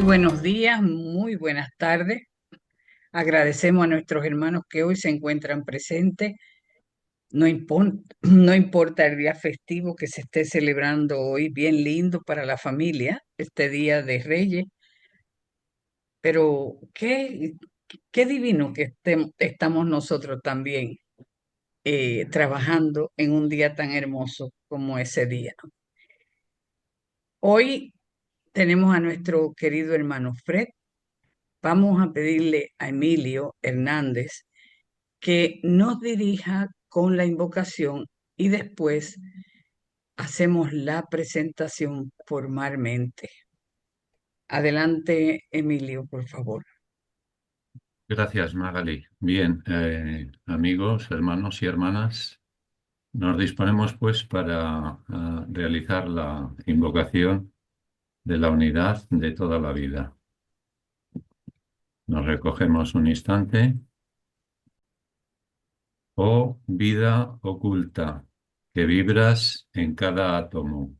Muy buenos días, muy buenas tardes. Agradecemos a nuestros hermanos que hoy se encuentran presentes. No no importa el día festivo que se esté celebrando hoy, bien lindo para la familia, este Día de Reyes, pero qué divino que estamos nosotros también trabajando en un día tan hermoso como ese día. Hoy tenemos a nuestro querido hermano Fred. Vamos a pedirle a Emilio Hernández que nos dirija con la invocación y después hacemos la presentación formalmente. Adelante, Emilio, por favor. Gracias, Magali. Bien, amigos, hermanos y hermanas, nos disponemos pues para realizar la invocación de la unidad de toda la vida. Nos recogemos un instante. Oh vida oculta, que vibras en cada átomo.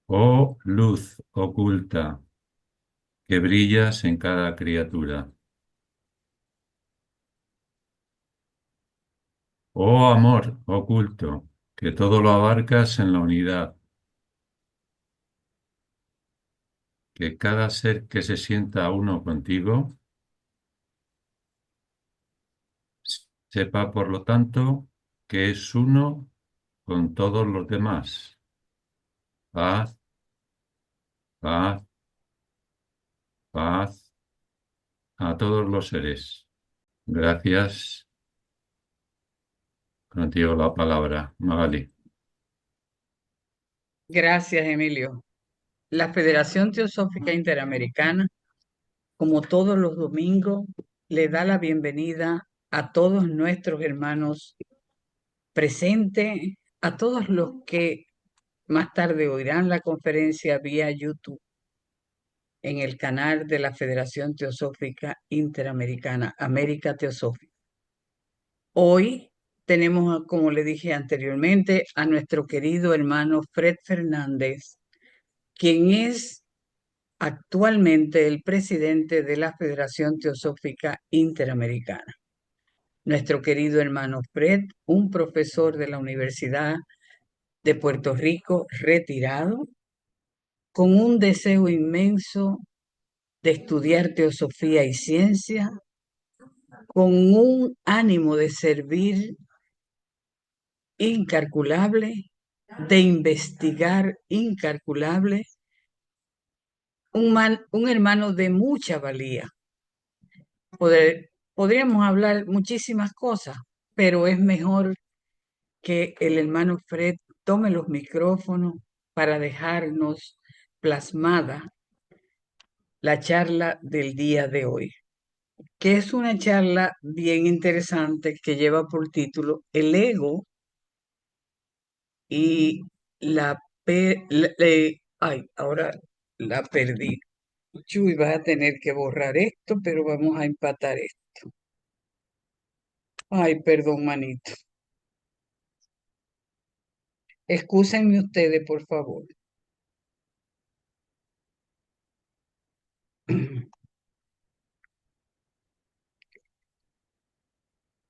Oh luz oculta, que brillas en cada criatura. Oh amor oculto, que todo lo abarcas en la unidad. Que cada ser que se sienta uno contigo sepa, por lo tanto, que es uno con todos los demás. Paz, paz, paz a todos los seres. Gracias. Contigo la palabra, Magali. Gracias, Emilio. La Federación Teosófica Interamericana, como todos los domingos, le da la bienvenida a todos nuestros hermanos presentes, a todos los que más tarde oirán la conferencia vía YouTube en el canal de la Federación Teosófica Interamericana, América Teosófica. Hoy tenemos, como le dije anteriormente, a nuestro querido hermano Fred Fernández, quien es actualmente el presidente de la Federación Teosófica Interamericana. Nuestro querido hermano Fred, un profesor de la Universidad de Puerto Rico retirado, con un deseo inmenso de estudiar teosofía y ciencia, con un ánimo de servir incalculable, de investigar incalculable, un hermano de mucha valía. Podríamos hablar muchísimas cosas, pero es mejor que el hermano Fred tome los micrófonos para dejarnos plasmada la charla del día de hoy, que es una charla bien interesante que lleva por título El ego y ay, ahora la perdí. Chuy, vas a tener que borrar esto, pero vamos a empatar esto. Ay, perdón, manito. Excúsenme ustedes, por favor.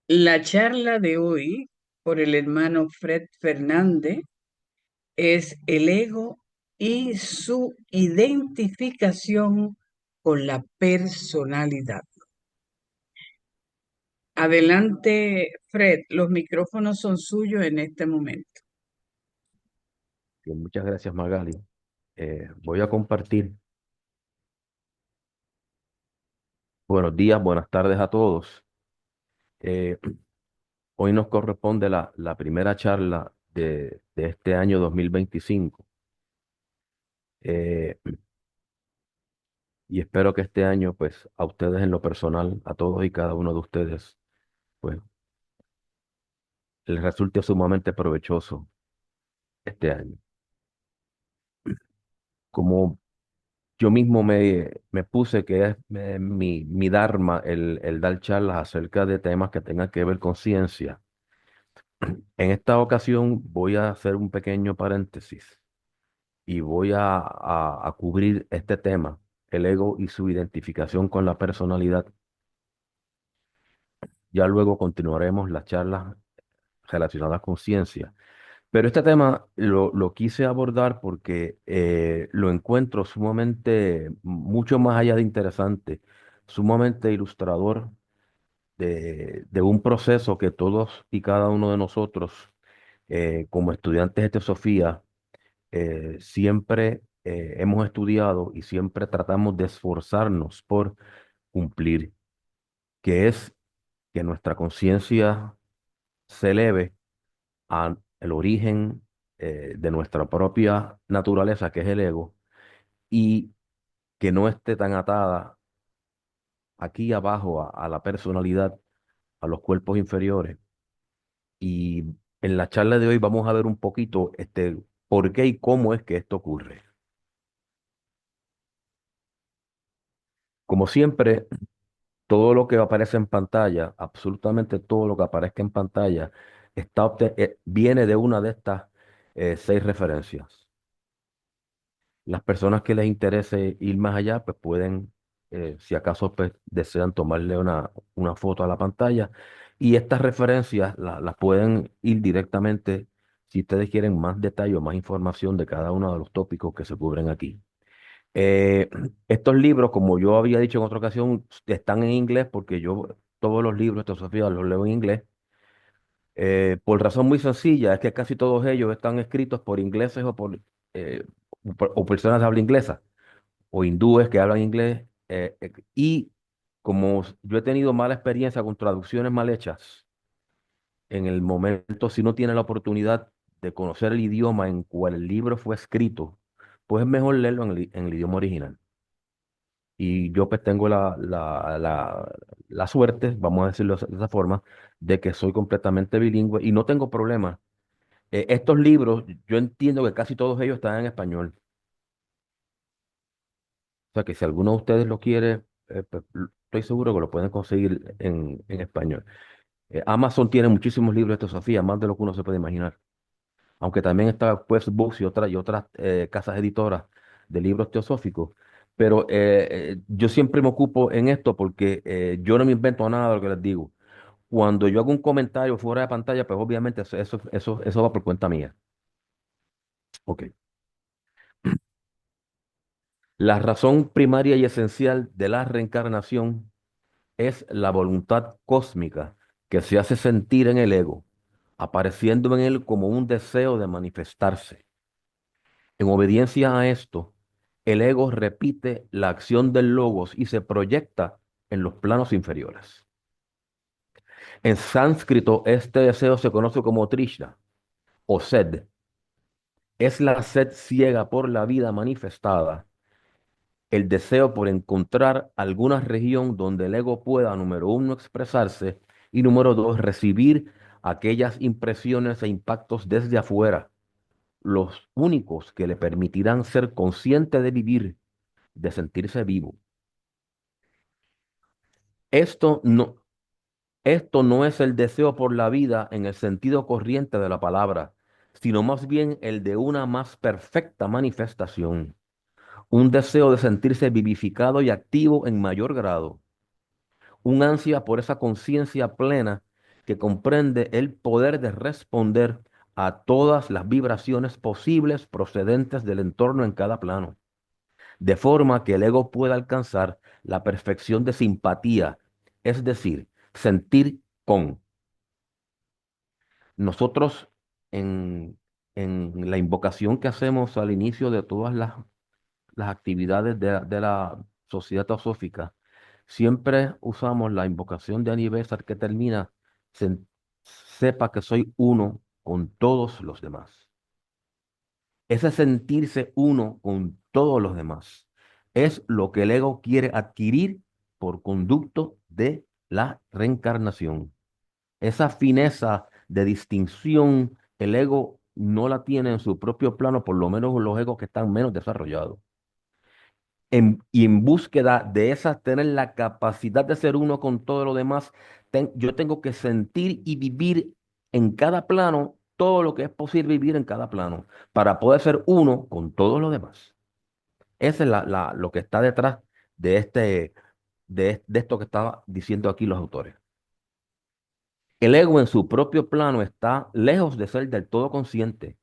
La charla de hoy por el hermano Fred Fernández es el ego y su identificación con la personalidad. Adelante, Fred, los micrófonos son suyos en este momento. Bien, muchas gracias, Magali. Voy a compartir. Buenos días, buenas tardes a todos. Eh, Hoy nos corresponde la primera charla de este año 2025. Eh, y espero que este año, pues, a ustedes en lo personal, a todos y cada uno de ustedes, pues, les resulte sumamente provechoso este año. Como yo mismo me puse que es mi dharma el dar charlas acerca de temas que tengan que ver con ciencia. En esta ocasión voy a hacer un pequeño paréntesis y voy a cubrir este tema, el ego y su identificación con la personalidad. Ya luego continuaremos las charlas relacionadas con ciencia. Pero este tema lo quise abordar porque lo encuentro sumamente, mucho más allá de interesante, sumamente ilustrador de un proceso que todos y cada uno de nosotros, como estudiantes de teosofía, siempre hemos estudiado y siempre tratamos de esforzarnos por cumplir, que es que nuestra conciencia se eleve al origen de nuestra propia naturaleza, que es el ego, y que no esté tan atada aquí abajo a la personalidad, a los cuerpos inferiores. Y en la charla de hoy vamos a ver un poquito por qué y cómo es que esto ocurre. Como siempre, todo lo que aparece en pantalla, absolutamente todo lo que aparezca en pantalla, viene de una de estas 6 referencias. Las personas que les interese ir más allá, pues pueden, si acaso pues, desean tomarle una foto a la pantalla. Y estas referencias las pueden ir directamente si ustedes quieren más detalle o más información de cada uno de los tópicos que se cubren aquí. Eh, Estos libros, como yo había dicho en otra ocasión, están en inglés porque yo todos los libros de teosofía los leo en inglés. Por razón muy sencilla, es que casi todos ellos están escritos por ingleses eh, o personas de habla inglesa o hindúes que hablan inglés. Y como yo he tenido mala experiencia con traducciones mal hechas, en el momento, si no tiene la oportunidad de conocer el idioma en cual el libro fue escrito, pues es mejor leerlo en el idioma original. Y yo pues tengo la suerte, vamos a decirlo de esa forma, de que soy completamente bilingüe y no tengo problema. Estos libros, yo entiendo que casi todos ellos están en español. O sea que si alguno de ustedes lo quiere, pues, estoy seguro que lo pueden conseguir en español. Amazon tiene muchísimos libros de teosofía, más de lo que uno se puede imaginar. Aunque también está pues Books y otras casas editoras de libros teosóficos. Pero yo siempre me ocupo en esto porque yo no me invento nada de lo que les digo. Cuando yo hago un comentario fuera de pantalla, pues obviamente eso va por cuenta mía. Ok. La razón primaria y esencial de la reencarnación es la voluntad cósmica que se hace sentir en el ego, apareciendo en él como un deseo de manifestarse. En obediencia a esto, el ego repite la acción del logos y se proyecta en los planos inferiores. En sánscrito, este deseo se conoce como Trishna o sed. Es la sed ciega por la vida manifestada, el deseo por encontrar alguna región donde el ego pueda, número uno, expresarse y número dos, recibir aquellas impresiones e impactos desde afuera, los únicos que le permitirán ser consciente de vivir, de sentirse vivo. Esto no, esto no es el deseo por la vida en el sentido corriente de la palabra, sino más bien el de una más perfecta manifestación, un deseo de sentirse vivificado y activo en mayor grado, un ansia por esa conciencia plena que comprende el poder de responder a todas las vibraciones posibles procedentes del entorno en cada plano, de forma que el ego pueda alcanzar la perfección de simpatía, es decir, sentir con. Nosotros en, en la invocación que hacemos al inicio de todas las actividades de la sociedad teosófica, siempre usamos la invocación de aniversario que termina, "Sen- sepa que soy uno con todos los demás". Ese sentirse uno con todos los demás es lo que el ego quiere adquirir por conducto de la reencarnación. Esa fineza de distinción, el ego no la tiene en su propio plano, por lo menos los egos que están menos desarrollados. Y en búsqueda de esa, tener la capacidad de ser uno con todo lo demás, yo tengo que sentir y vivir en cada plano todo lo que es posible vivir en cada plano para poder ser uno con todos los demás. Esa es lo que está detrás de, de esto que estaba diciendo aquí los autores. El ego en su propio plano está lejos de ser del todo consciente,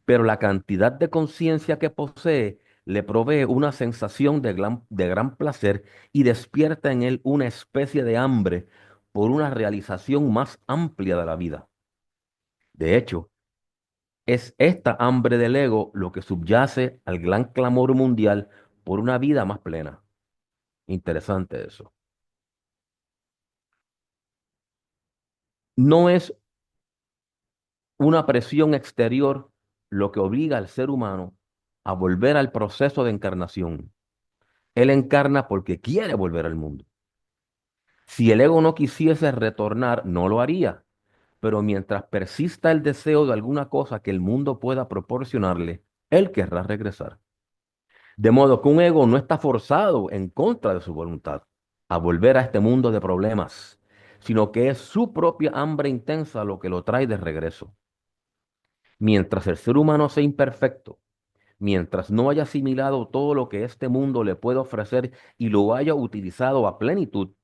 pero la cantidad de conciencia que posee le provee una sensación de gran placer y despierta en él una especie de hambre por una realización más amplia de la vida. De hecho, es esta hambre del ego lo que subyace al gran clamor mundial por una vida más plena. Interesante eso. No es una presión exterior lo que obliga al ser humano a volver al proceso de encarnación. Él encarna porque quiere volver al mundo. Si el ego no quisiese retornar, no lo haría. Pero mientras persista el deseo de alguna cosa que el mundo pueda proporcionarle, él querrá regresar. De modo que un ego no está forzado en contra de su voluntad a volver a este mundo de problemas, sino que es su propia hambre intensa lo que lo trae de regreso. Mientras el ser humano sea imperfecto, mientras no haya asimilado todo lo que este mundo le puede ofrecer y lo haya utilizado a plenitud,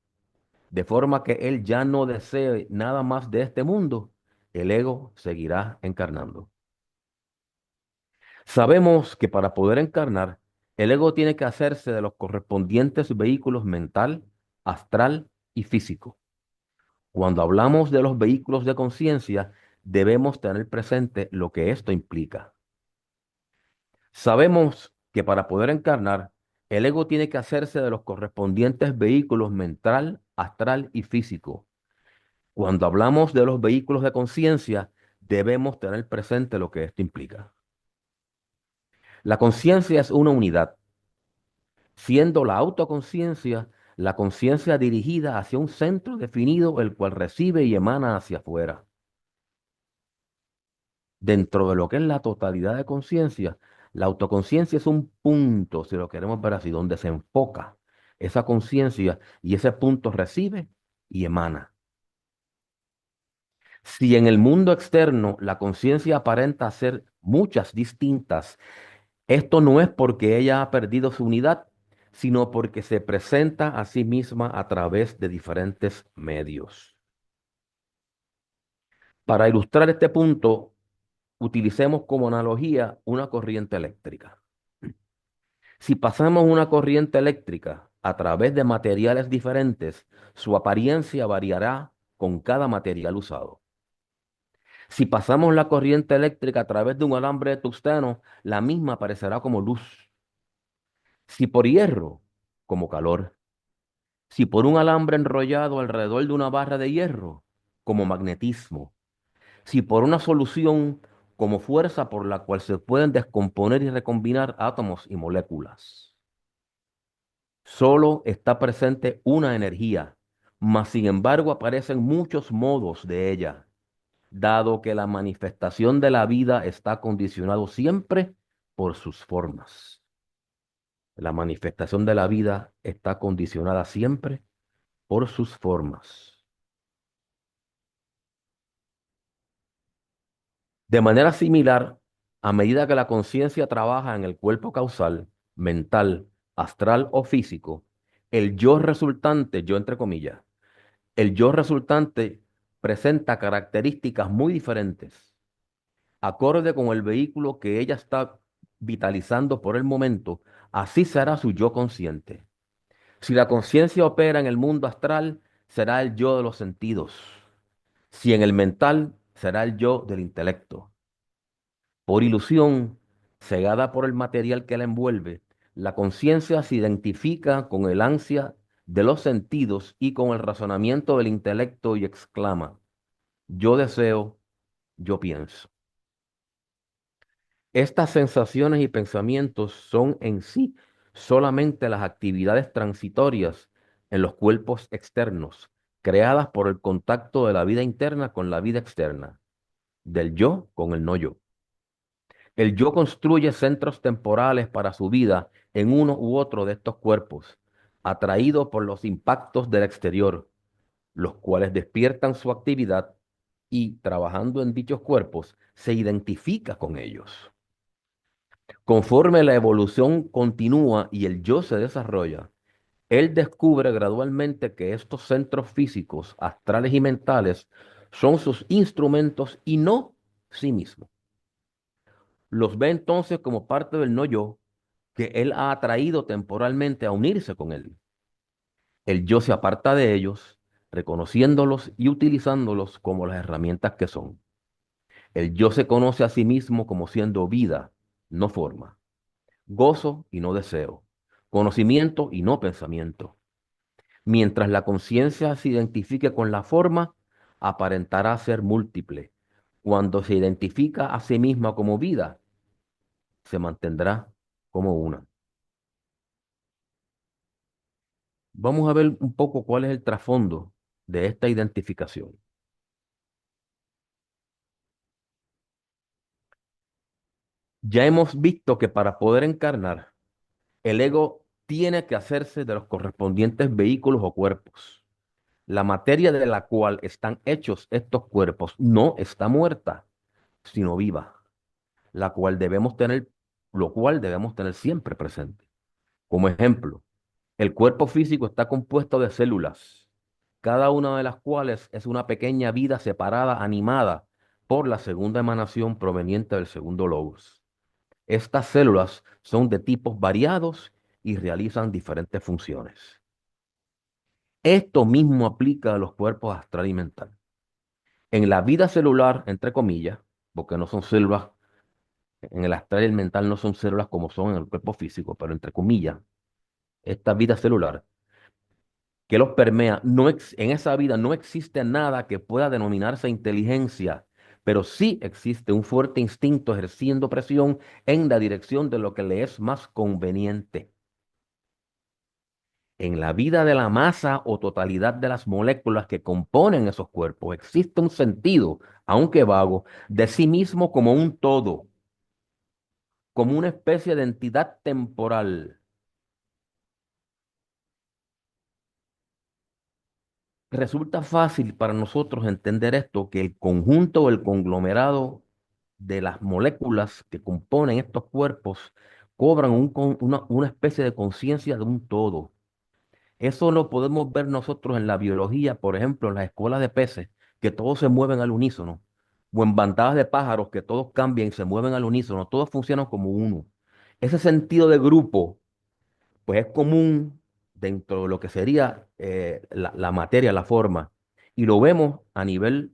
de forma que él ya no desee nada más de este mundo, el ego seguirá encarnando. Sabemos que para poder encarnar, el ego tiene que hacerse de los correspondientes vehículos mental, astral y físico. Cuando hablamos de los vehículos de conciencia, debemos tener presente lo que esto implica. Sabemos que para poder encarnar, el ego tiene que hacerse de los correspondientes vehículos mental, astral y físico. Cuando hablamos de los vehículos de conciencia, debemos tener presente lo que esto implica. La conciencia es una unidad, siendo la autoconciencia la conciencia dirigida hacia un centro definido, el cual recibe y emana hacia afuera. Dentro de lo que es la totalidad de conciencia, la autoconciencia es un punto, si lo queremos ver así, donde se enfoca esa conciencia y ese punto recibe y emana. Si en el mundo externo la conciencia aparenta ser muchas distintas, esto no es porque ella ha perdido su unidad, sino porque se presenta a sí misma a través de diferentes medios. Para ilustrar este punto, utilicemos como analogía una corriente eléctrica. Si pasamos una corriente eléctrica a través de materiales diferentes, su apariencia variará con cada material usado. Si pasamos la corriente eléctrica a través de un alambre de tungsteno, la misma aparecerá como luz. Si por hierro, como calor. Si por un alambre enrollado alrededor de una barra de hierro, como magnetismo. Si por una solución, como fuerza por la cual se pueden descomponer y recombinar átomos y moléculas. Solo está presente una energía, mas sin embargo aparecen muchos modos de ella, dado que la manifestación de la vida está condicionado siempre por sus formas. La manifestación de la vida está condicionada siempre por sus formas. De manera similar, a medida que la conciencia trabaja en el cuerpo causal, mental, astral o físico, el yo resultante, yo entre comillas, el yo resultante presenta características muy diferentes, acorde con el vehículo que ella está vitalizando por el momento, así será su yo consciente. Si la conciencia opera en el mundo astral, será el yo de los sentidos. Si en el mental, será el yo del intelecto. Por ilusión, cegada por el material que la envuelve, la conciencia se identifica con el ansia de los sentidos y con el razonamiento del intelecto y exclama, yo deseo, yo pienso. Estas sensaciones y pensamientos son en sí solamente las actividades transitorias en los cuerpos externos, creadas por el contacto de la vida interna con la vida externa, del yo con el no yo. El yo construye centros temporales para su vida en uno u otro de estos cuerpos, atraído por los impactos del exterior, los cuales despiertan su actividad y trabajando en dichos cuerpos, se identifica con ellos. Conforme la evolución continúa y el yo se desarrolla, él descubre gradualmente que estos centros físicos, astrales y mentales son sus instrumentos y no sí mismo. Los ve entonces como parte del no yo que él ha atraído temporalmente a unirse con él. El yo se aparta de ellos, reconociéndolos y utilizándolos como las herramientas que son. El yo se conoce a sí mismo como siendo vida, no forma, gozo y no deseo, conocimiento y no pensamiento. Mientras la conciencia se identifique con la forma, aparentará ser múltiple. Cuando se identifica a sí misma como vida, se mantendrá como una. Vamos a ver un poco cuál es el trasfondo de esta identificación. Ya hemos visto que para poder encarnar, el ego tiene que hacerse de los correspondientes vehículos o cuerpos. La materia de la cual están hechos estos cuerpos no está muerta, sino viva, la cual debemos tener, lo cual debemos tener siempre presente. Como ejemplo, el cuerpo físico está compuesto de células, cada una de las cuales es una pequeña vida separada, animada por la segunda emanación proveniente del segundo logos. Estas células son de tipos variados y realizan diferentes funciones. Esto mismo aplica a los cuerpos astral y mental. En la vida celular, entre comillas, porque no son células, en el astral y el mental no son células como son en el cuerpo físico, pero entre comillas, esta vida celular que los permea, en esa vida no existe nada que pueda denominarse inteligencia, pero sí existe un fuerte instinto ejerciendo presión en la dirección de lo que le es más conveniente. En la vida de la masa o totalidad de las moléculas que componen esos cuerpos existe un sentido, aunque vago, de sí mismo como un todo, como una especie de entidad temporal. Resulta fácil para nosotros entender esto, que el conjunto o el conglomerado de las moléculas que componen estos cuerpos cobran una especie de conciencia de un todo. Eso lo podemos ver nosotros en la biología, por ejemplo, en las escuelas de peces, que todos se mueven al unísono, o en bandadas de pájaros que todos cambian y se mueven al unísono, todos funcionan como uno. Ese sentido de grupo, pues es común dentro de lo que sería la materia, la forma, y lo vemos a nivel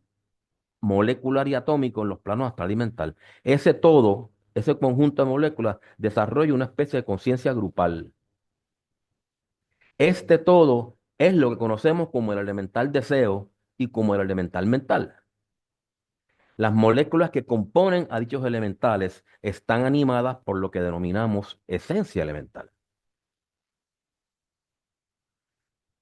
molecular y atómico en los planos astral y mental. Ese todo, ese conjunto de moléculas, desarrolla una especie de conciencia grupal. Este todo es lo que conocemos como el elemental deseo y como el elemental mental. Las moléculas que componen a dichos elementales están animadas por lo que denominamos esencia elemental.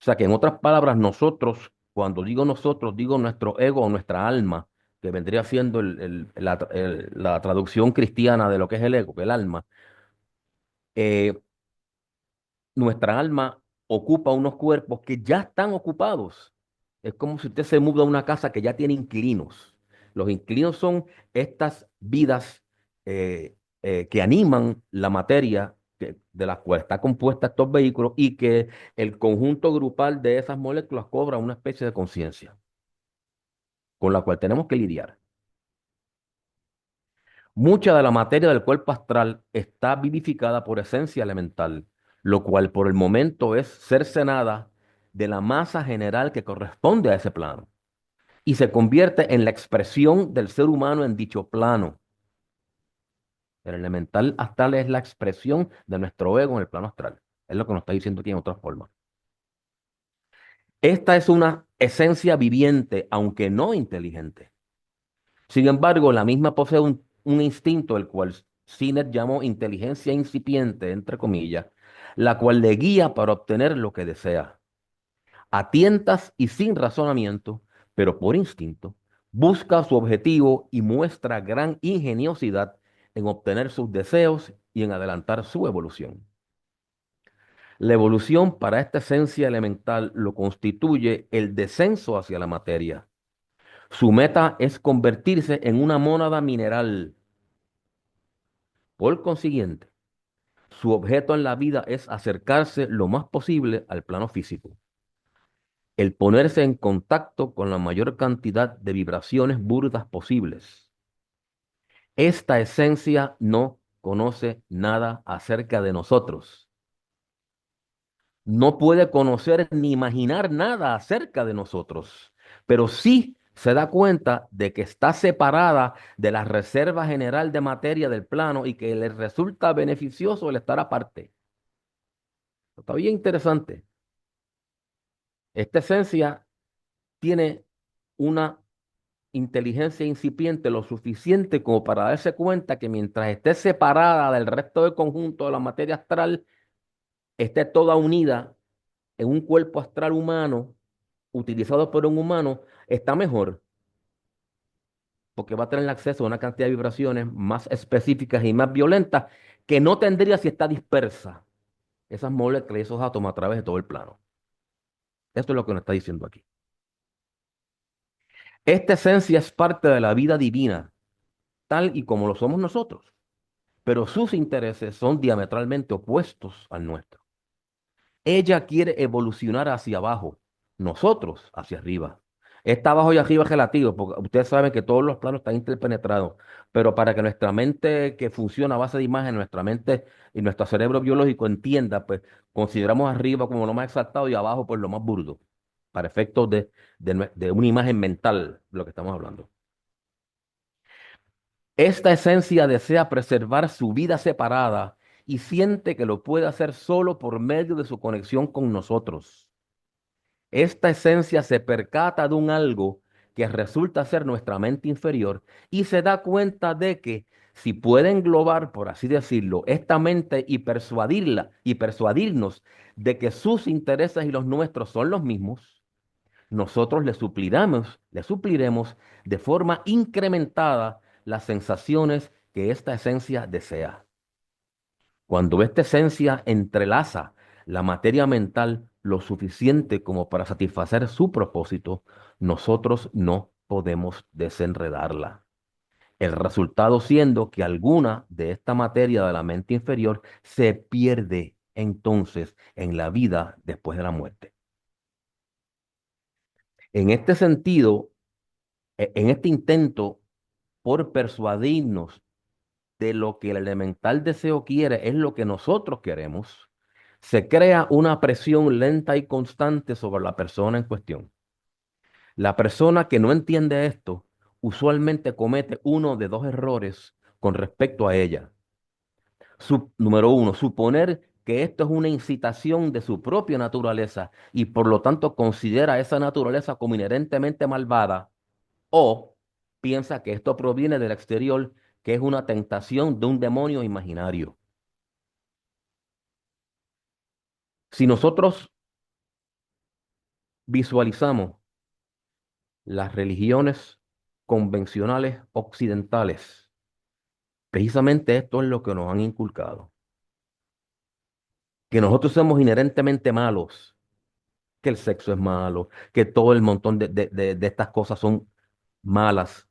O sea que en otras palabras, nosotros, cuando digo nosotros, digo nuestro ego o nuestra alma, que vendría siendo la traducción cristiana de lo que es el ego, que es el alma. eh, Nuestra alma ocupa unos cuerpos que ya están ocupados. Es como si usted se muda a una casa que ya tiene inquilinos. Los inquilinos son estas vidas que animan la materia de la cual está compuesta estos vehículos, y que el conjunto grupal de esas moléculas cobra una especie de conciencia con la cual tenemos que lidiar. Mucha de la materia del cuerpo astral está vivificada por esencia elemental, lo cual por el momento es cercenada de la masa general que corresponde a ese plano y se convierte en la expresión del ser humano en dicho plano. El elemental astral es la expresión de nuestro ego en el plano astral. Es lo que nos está diciendo aquí en otra forma. Esta es una esencia viviente, aunque no inteligente. Sin embargo, la misma posee un instinto, el cual Sinet llamó inteligencia incipiente, entre comillas, la cual le guía para obtener lo que desea. A tientas y sin razonamiento, pero por instinto, busca su objetivo y muestra gran ingeniosidad en obtener sus deseos y en adelantar su evolución. La evolución para esta esencia elemental lo constituye el descenso hacia la materia, Su meta es convertirse en una mónada mineral. Por consiguiente, su objeto en la vida es acercarse lo más posible al plano físico, el ponerse en contacto con la mayor cantidad de vibraciones burdas posibles. Esta esencia no conoce nada acerca de nosotros. No puede conocer ni imaginar nada acerca de nosotros, pero sí se da cuenta de que está separada de la reserva general de materia del plano y que le resulta beneficioso el estar aparte. Está bien interesante. Esta esencia tiene una inteligencia incipiente lo suficiente como para darse cuenta que mientras esté separada del resto del conjunto de la materia astral, esté toda unida en un cuerpo astral humano, utilizado por un humano, está mejor, porque va a tener acceso a una cantidad de vibraciones más específicas y más violentas que no tendría si está dispersa esas moléculas y esos átomos a través de todo el plano. Esto es lo que nos está diciendo aquí. Esta esencia es parte de la vida divina, tal y como lo somos nosotros, pero sus intereses son diametralmente opuestos al nuestro. Ella quiere evolucionar hacia abajo, nosotros hacia arriba. Esta abajo y arriba es relativo, porque ustedes saben que todos los planos están interpenetrados, pero para que nuestra mente que funciona a base de imagen, nuestra mente y nuestro cerebro biológico entienda, pues consideramos arriba como lo más exaltado y abajo pues lo más burdo, para efectos de una imagen mental, de lo que estamos hablando. Esta esencia desea preservar su vida separada y siente que lo puede hacer solo por medio de su conexión con nosotros. Esta esencia se percata de un algo que resulta ser nuestra mente inferior y se da cuenta de que si puede englobar, por así decirlo, esta mente y persuadirla y persuadirnos de que sus intereses y los nuestros son los mismos, nosotros le supliremos de forma incrementada las sensaciones que esta esencia desea. Cuando esta esencia entrelaza la materia mental lo suficiente como para satisfacer su propósito, nosotros no podemos desenredarla. El resultado siendo que alguna de esta materia de la mente inferior se pierde entonces en la vida después de la muerte. En este sentido, en este intento por persuadirnos de lo que el elemental deseo quiere es lo que nosotros queremos, se crea una presión lenta y constante sobre la persona en cuestión. La persona que no entiende esto usualmente comete uno de dos errores con respecto a ella. Número uno, suponer que esto es una incitación de su propia naturaleza y por lo tanto considera esa naturaleza como inherentemente malvada, o piensa que esto proviene del exterior, que es una tentación de un demonio imaginario. Si nosotros visualizamos las religiones convencionales occidentales, precisamente esto es lo que nos han inculcado, que nosotros somos inherentemente malos, que el sexo es malo, que todo el montón de estas cosas son malas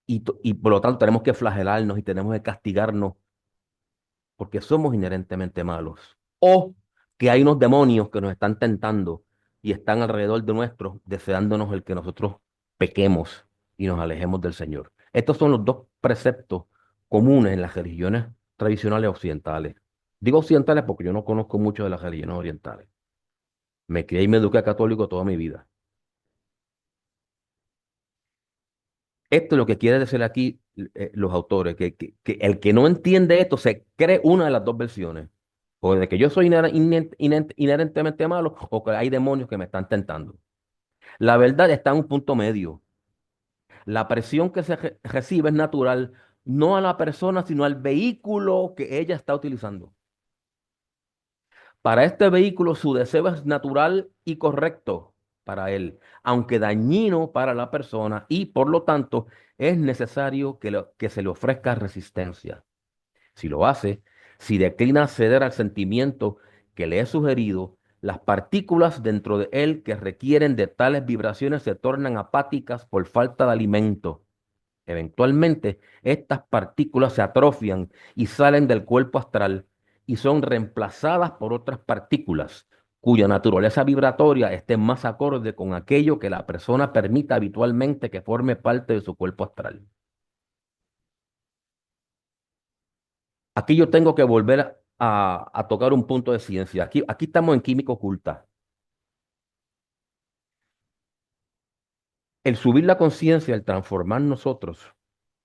y por lo tanto tenemos que flagelarnos y tenemos que castigarnos porque somos inherentemente malos. O que hay unos demonios que nos están tentando y están alrededor de nuestros, deseándonos el que nosotros pequemos y nos alejemos del Señor. Estos son los dos preceptos comunes en las religiones tradicionales occidentales. Digo occidentales porque yo no conozco mucho de las religiones orientales. Me crié y me eduqué católico toda mi vida. Esto es lo que quiere decir aquí los autores, que el que no entiende esto se cree una de las dos versiones, o de que yo soy inherentemente malo, o que hay demonios que me están tentando. La verdad está en un punto medio. La presión que se recibe es natural, no a la persona, sino al vehículo que ella está utilizando. Para este vehículo su deseo es natural y correcto para él, aunque dañino para la persona y por lo tanto es necesario que se le ofrezca resistencia. Si lo hace, si declina ceder al sentimiento que le he sugerido, las partículas dentro de él que requieren de tales vibraciones se tornan apáticas por falta de alimento. Eventualmente, estas partículas se atrofian y salen del cuerpo astral y son reemplazadas por otras partículas cuya naturaleza vibratoria esté más acorde con aquello que la persona permita habitualmente que forme parte de su cuerpo astral. Aquí yo tengo que volver a tocar un punto de ciencia. Aquí estamos en química oculta. El subir la conciencia, el transformar nosotros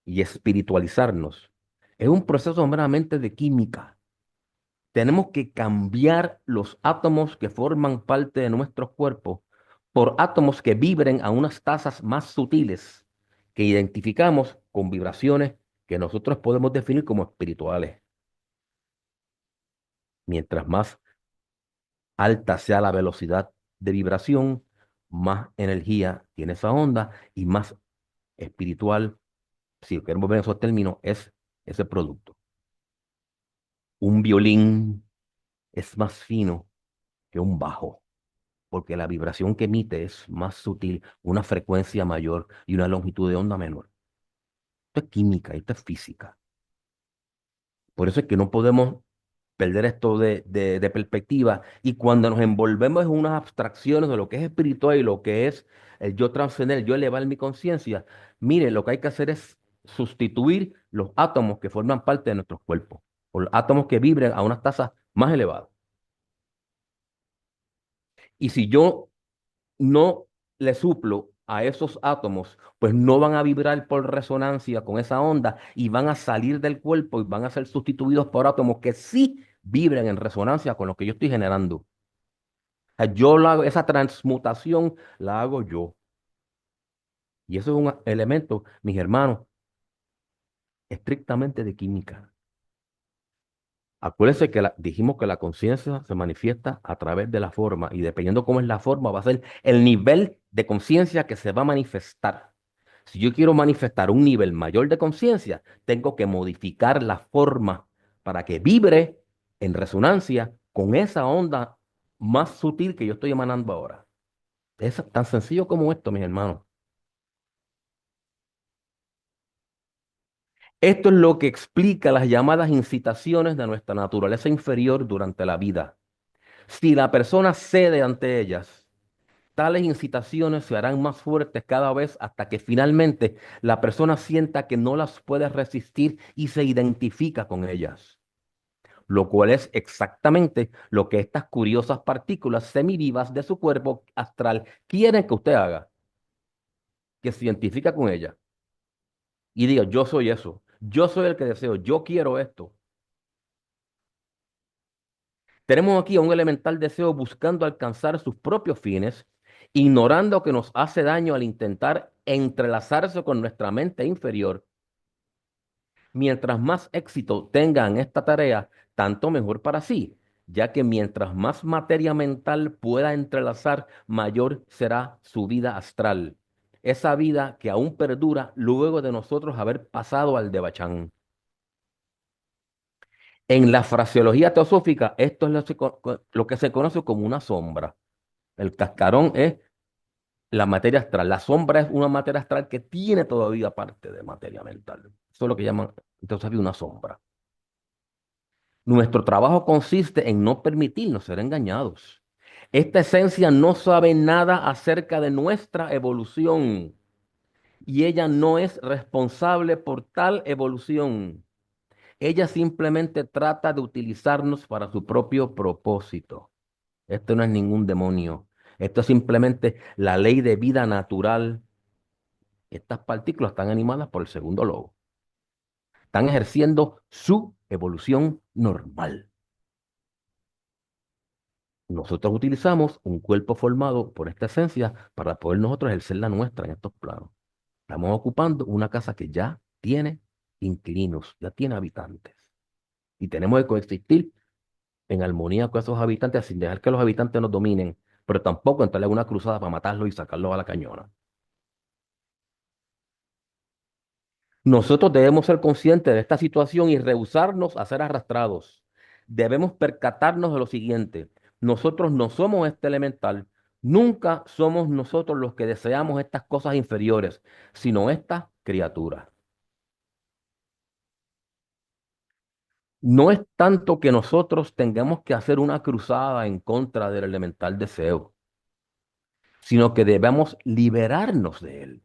y espiritualizarnos, es un proceso meramente de química. Tenemos que cambiar los átomos que forman parte de nuestros cuerpos por átomos que vibren a unas tasas más sutiles, que identificamos con vibraciones que nosotros podemos definir como espirituales. Mientras más alta sea la velocidad de vibración, más energía tiene esa onda y más espiritual, si queremos ver esos términos, es ese producto. Un violín es más fino que un bajo, porque la vibración que emite es más sutil, una frecuencia mayor y una longitud de onda menor. Esto es química, esto es física. Por eso es que no podemos perder esto de perspectiva. Y cuando nos envolvemos en unas abstracciones de lo que es espiritual y lo que es el yo trascender, el yo elevar mi conciencia, mire, lo que hay que hacer es sustituir los átomos que forman parte de nuestros cuerpos por átomos que vibren a unas tasas más elevadas. Y si yo no le suplo a esos átomos, pues no van a vibrar por resonancia con esa onda y van a salir del cuerpo y van a ser sustituidos por átomos que sí vibren en resonancia con lo que yo estoy generando. O sea, yo lo hago, esa transmutación la hago yo. Y eso es un elemento, mis hermanos, estrictamente de química. Acuérdense que dijimos que la conciencia se manifiesta a través de la forma y dependiendo cómo es la forma va a ser el nivel de conciencia que se va a manifestar. Si yo quiero manifestar un nivel mayor de conciencia, tengo que modificar la forma para que vibre en resonancia con esa onda más sutil que yo estoy emanando ahora. Es tan sencillo como esto, mis hermanos. Esto es lo que explica las llamadas incitaciones de nuestra naturaleza inferior durante la vida. Si la persona cede ante ellas, tales incitaciones se harán más fuertes cada vez hasta que finalmente la persona sienta que no las puede resistir y se identifica con ellas, lo cual es exactamente lo que estas curiosas partículas semivivas de su cuerpo astral quieren que usted haga, que se identifica con ellas y diga, yo soy eso, yo soy el que deseo, yo quiero esto. Tenemos aquí a un elemental deseo buscando alcanzar sus propios fines, ignorando que nos hace daño al intentar entrelazarse con nuestra mente inferior. Mientras más éxito tenga en esta tarea, tanto mejor para sí, ya que mientras más materia mental pueda entrelazar, mayor será su vida astral. Esa vida que aún perdura luego de nosotros haber pasado al Devachan. En la fraseología teosófica, esto es lo que se conoce como una sombra. El cascarón es la materia astral. La sombra es una materia astral que tiene todavía parte de materia mental. Eso es lo que llaman, entonces, una sombra. Nuestro trabajo consiste en no permitirnos ser engañados. Esta esencia no sabe nada acerca de nuestra evolución y ella no es responsable por tal evolución. Ella simplemente trata de utilizarnos para su propio propósito. Esto no es ningún demonio. Esto es simplemente la ley de vida natural. Estas partículas están animadas por el segundo lobo. Están ejerciendo su evolución normal. Nosotros utilizamos un cuerpo formado por esta esencia para poder nosotros ejercer la nuestra en estos planos. Estamos ocupando una casa que ya tiene inquilinos, ya tiene habitantes. Y tenemos que coexistir en armonía con esos habitantes sin dejar que los habitantes nos dominen, pero tampoco entrarle a una cruzada para matarlos y sacarlos a la cañona. Nosotros debemos ser conscientes de esta situación y rehusarnos a ser arrastrados. Debemos percatarnos de lo siguiente. nosotros no somos este elemental, nunca somos nosotros los que deseamos estas cosas inferiores, sino estas criaturas. No es tanto que nosotros tengamos que hacer una cruzada en contra del elemental deseo, sino que debemos liberarnos de él.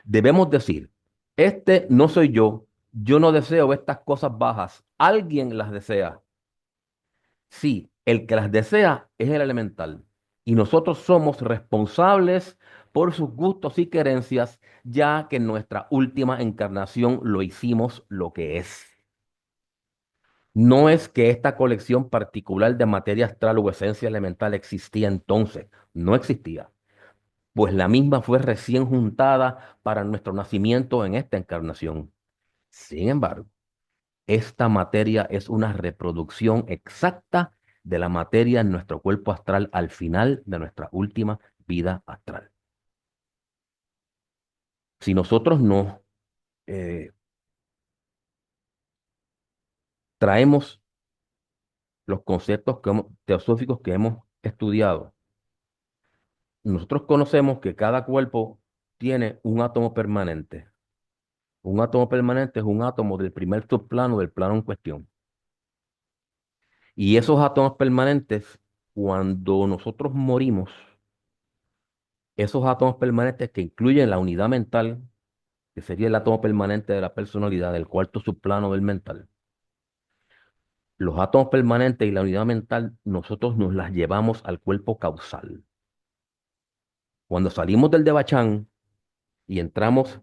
Debemos decir, este no soy yo no deseo estas cosas bajas, alguien las desea. Sí, el que las desea es el elemental y nosotros somos responsables por sus gustos y querencias, ya que en nuestra última encarnación lo hicimos lo que es. No es que esta colección particular de materia astral o esencia elemental existía entonces, no existía, pues la misma fue recién juntada para nuestro nacimiento en esta encarnación. Sin embargo, esta materia es una reproducción exacta de la materia en nuestro cuerpo astral al final de nuestra última vida astral. Si nosotros no eh, traemos los conceptos teosóficos que hemos estudiado, nosotros conocemos que cada cuerpo tiene un átomo permanente. Un átomo permanente es un átomo del primer subplano del plano en cuestión. Y esos átomos permanentes, cuando nosotros morimos, esos átomos permanentes que incluyen la unidad mental, que sería el átomo permanente de la personalidad, del cuarto subplano del mental, los átomos permanentes y la unidad mental, nosotros nos las llevamos al cuerpo causal. Cuando salimos del Devachan y entramos,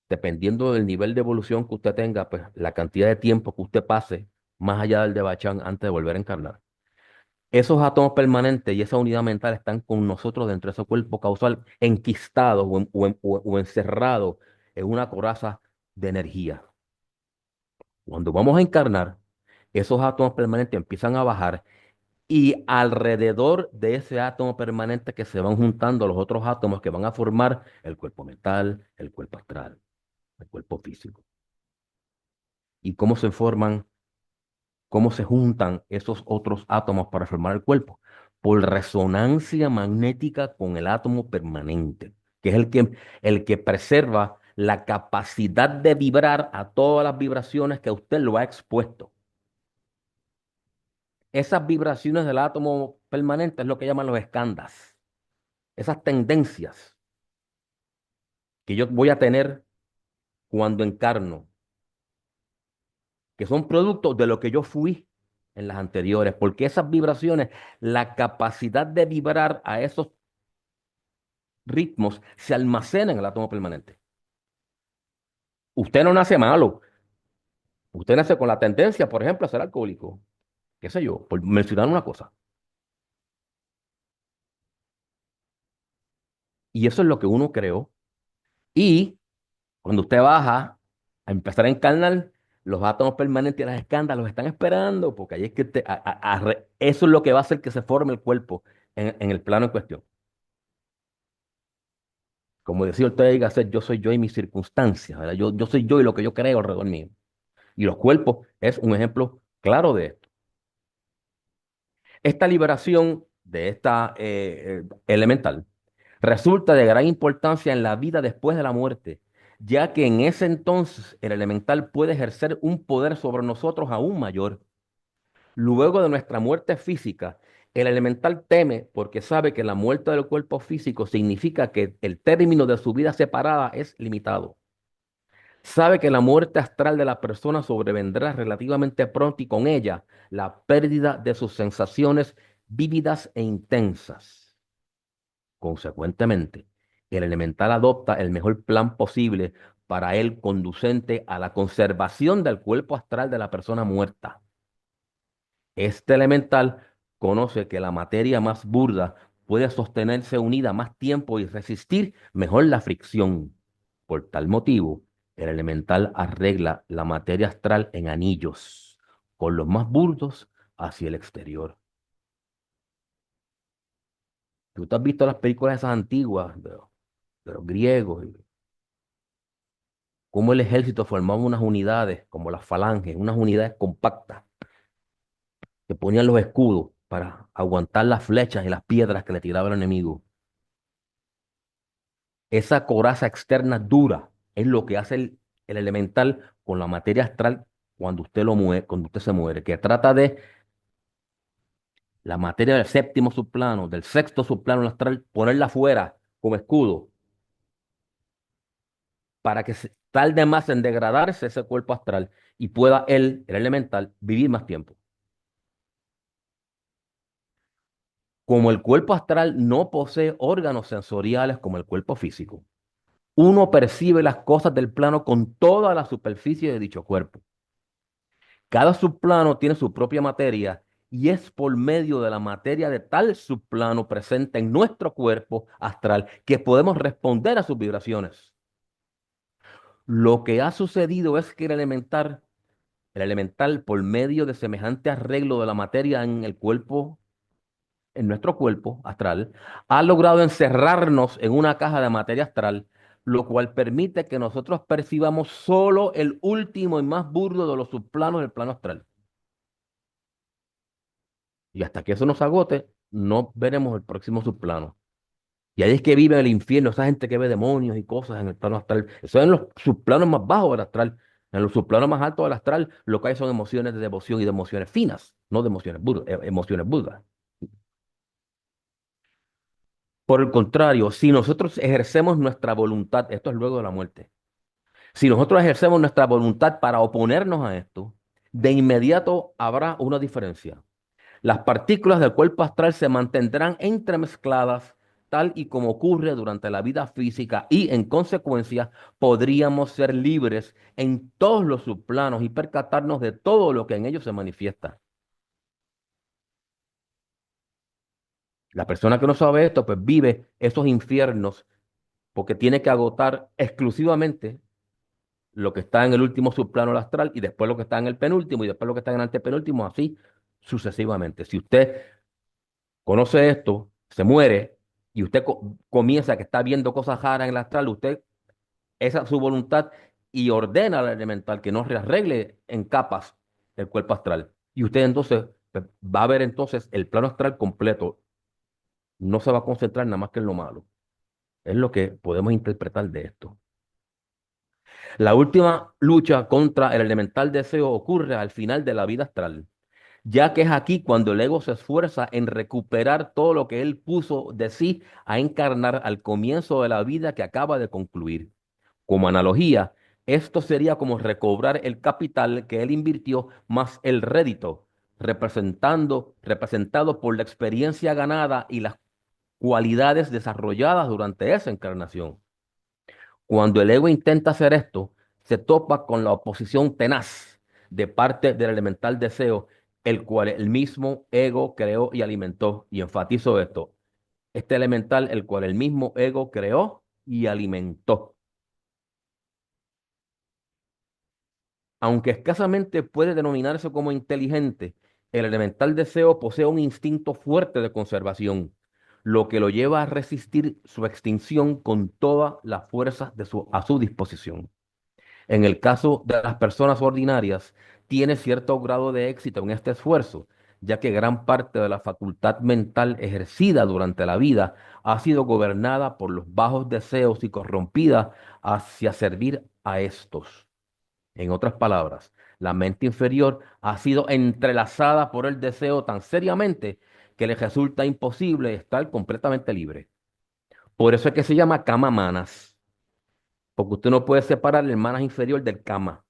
dependiendo del nivel de evolución que usted tenga, pues la cantidad de tiempo que usted pase más allá del Devachan antes de volver a encarnar. Esos átomos permanentes y esa unidad mental están con nosotros dentro de ese cuerpo causal, enquistados o encerrados en una coraza de energía. Cuando vamos a encarnar, esos átomos permanentes empiezan a bajar y alrededor de ese átomo permanente que se van juntando los otros átomos que van a formar el cuerpo mental, el cuerpo astral, el cuerpo físico. ¿Y cómo se forman, cómo se juntan esos otros átomos para formar el cuerpo? Por resonancia magnética con el átomo permanente, que es el que preserva la capacidad de vibrar a todas las vibraciones que usted lo ha expuesto. Esas vibraciones del átomo permanente es lo que llaman los escandas. Esas tendencias que yo voy a tener cuando encarno, que son productos de lo que yo fui en las anteriores, porque esas vibraciones, la capacidad de vibrar a esos ritmos se almacena en el átomo permanente. Usted no nace malo, usted nace con la tendencia, por ejemplo, a ser alcohólico, qué sé yo, por mencionar una cosa. Y eso es lo que uno creó. Y cuando usted baja a empezar a encarnar, los átomos permanentes y las escandas los están esperando, porque ahí es que eso es lo que va a hacer que se forme el cuerpo en el plano en cuestión. Como decía Ortega y Gasset, yo soy yo y mis circunstancias, ¿verdad? Yo soy yo y lo que yo creo alrededor mío. Y los cuerpos es un ejemplo claro de esto. Esta liberación de esta elemental resulta de gran importancia en la vida después de la muerte, ya que en ese entonces el elemental puede ejercer un poder sobre nosotros aún mayor. Luego de nuestra muerte física, el elemental teme porque sabe que la muerte del cuerpo físico significa que el término de su vida separada es limitado. Sabe que la muerte astral de la persona sobrevendrá relativamente pronto y con ella la pérdida de sus sensaciones vívidas e intensas. Consecuentemente, el elemental adopta el mejor plan posible para él conducente a la conservación del cuerpo astral de la persona muerta. Este elemental conoce que la materia más burda puede sostenerse unida más tiempo y resistir mejor la fricción. Por tal motivo, el elemental arregla la materia astral en anillos, con los más burdos hacia el exterior. Tú te has visto las películas esas antiguas de los griegos, y cómo el ejército formaba unas unidades, como las falanges, unas unidades compactas, que ponían los escudos. para aguantar las flechas y las piedras que le tiraba el enemigo. Esa coraza externa dura es lo que hace el elemental con la materia astral cuando usted lo muere, cuando usted se muere, que trata de la materia del séptimo subplano, del sexto subplano astral, ponerla fuera como escudo para que tarde más en degradarse ese cuerpo astral y pueda él, el elemental, vivir más tiempo. Como el cuerpo astral no posee órganos sensoriales como el cuerpo físico, uno percibe las cosas del plano con toda la superficie de dicho cuerpo. Cada subplano tiene su propia materia y es por medio de la materia de tal subplano presente en nuestro cuerpo astral que podemos responder a sus vibraciones. Lo que ha sucedido es que el elemental, por medio de semejante arreglo de la materia en el cuerpo, en nuestro cuerpo astral, ha logrado encerrarnos en una caja de materia astral, lo cual permite que nosotros percibamos solo el último y más burdo de los subplanos del plano astral. Y hasta que eso nos agote, no veremos el próximo subplano. Y ahí es que vive el infierno, esa gente que ve demonios y cosas en el plano astral. Eso es en los subplanos más bajos del astral. En los subplanos más altos del astral, lo que hay son emociones de devoción y de emociones finas, no de emociones burdas, emociones burdas. Por el contrario, si nosotros ejercemos nuestra voluntad, esto es luego de la muerte, si nosotros ejercemos nuestra voluntad para oponernos a esto, de inmediato habrá una diferencia. Las partículas del cuerpo astral se mantendrán entremezcladas tal y como ocurre durante la vida física y, en consecuencia, podríamos ser libres en todos los subplanos y percatarnos de todo lo que en ellos se manifiesta. La persona que no sabe esto, pues vive esos infiernos porque tiene que agotar exclusivamente lo que está en el último subplano astral y después lo que está en el penúltimo y después lo que está en el antepenúltimo, así sucesivamente. Si usted conoce esto, se muere y usted comienza que está viendo cosas raras en el astral, usted esa su voluntad y ordena al elemental que no rearregle en capas el cuerpo astral. Y usted entonces pues, va a ver entonces el plano astral completo. No se va a concentrar nada más que en lo malo. Es lo que podemos interpretar de esto. La última lucha contra el elemental deseo ocurre al final de la vida astral, ya que es aquí cuando el ego se esfuerza en recuperar todo lo que él puso de sí a encarnar al comienzo de la vida que acaba de concluir. Como analogía, esto sería como recobrar el capital que él invirtió más el rédito, representado por la experiencia ganada y las cualidades desarrolladas durante esa encarnación. Cuando el ego intenta hacer esto, se topa con la oposición tenaz de parte del elemental deseo, el cual el mismo ego creó y alimentó. Y enfatizo esto, este elemental, el cual el mismo ego creó y alimentó. Aunque escasamente puede denominarse como inteligente, el elemental deseo posee un instinto fuerte de conservación, lo que lo lleva a resistir su extinción con todas las fuerzas a su disposición. En el caso de las personas ordinarias, tiene cierto grado de éxito en este esfuerzo, ya que gran parte de la facultad mental ejercida durante la vida ha sido gobernada por los bajos deseos y corrompida hacia servir a estos. En otras palabras, la mente inferior ha sido entrelazada por el deseo tan seriamente que le resulta imposible estar completamente libre. Por eso es que se llama kama manas, porque usted no puede separar el manas inferior del kama.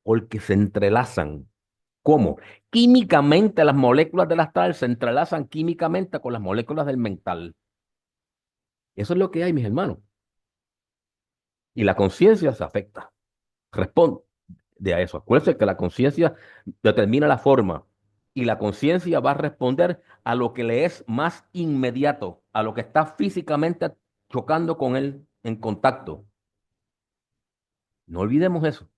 Porque se entrelazan. ¿Cómo? Químicamente las moléculas del astral se entrelazan químicamente con las moléculas del mental. Eso es lo que hay, mis hermanos. Y la conciencia se afecta. Responde a eso. Acuérdense que la conciencia determina la forma y la conciencia va a responder a lo que le es más inmediato, a lo que está físicamente chocando con él en contacto. No olvidemos eso.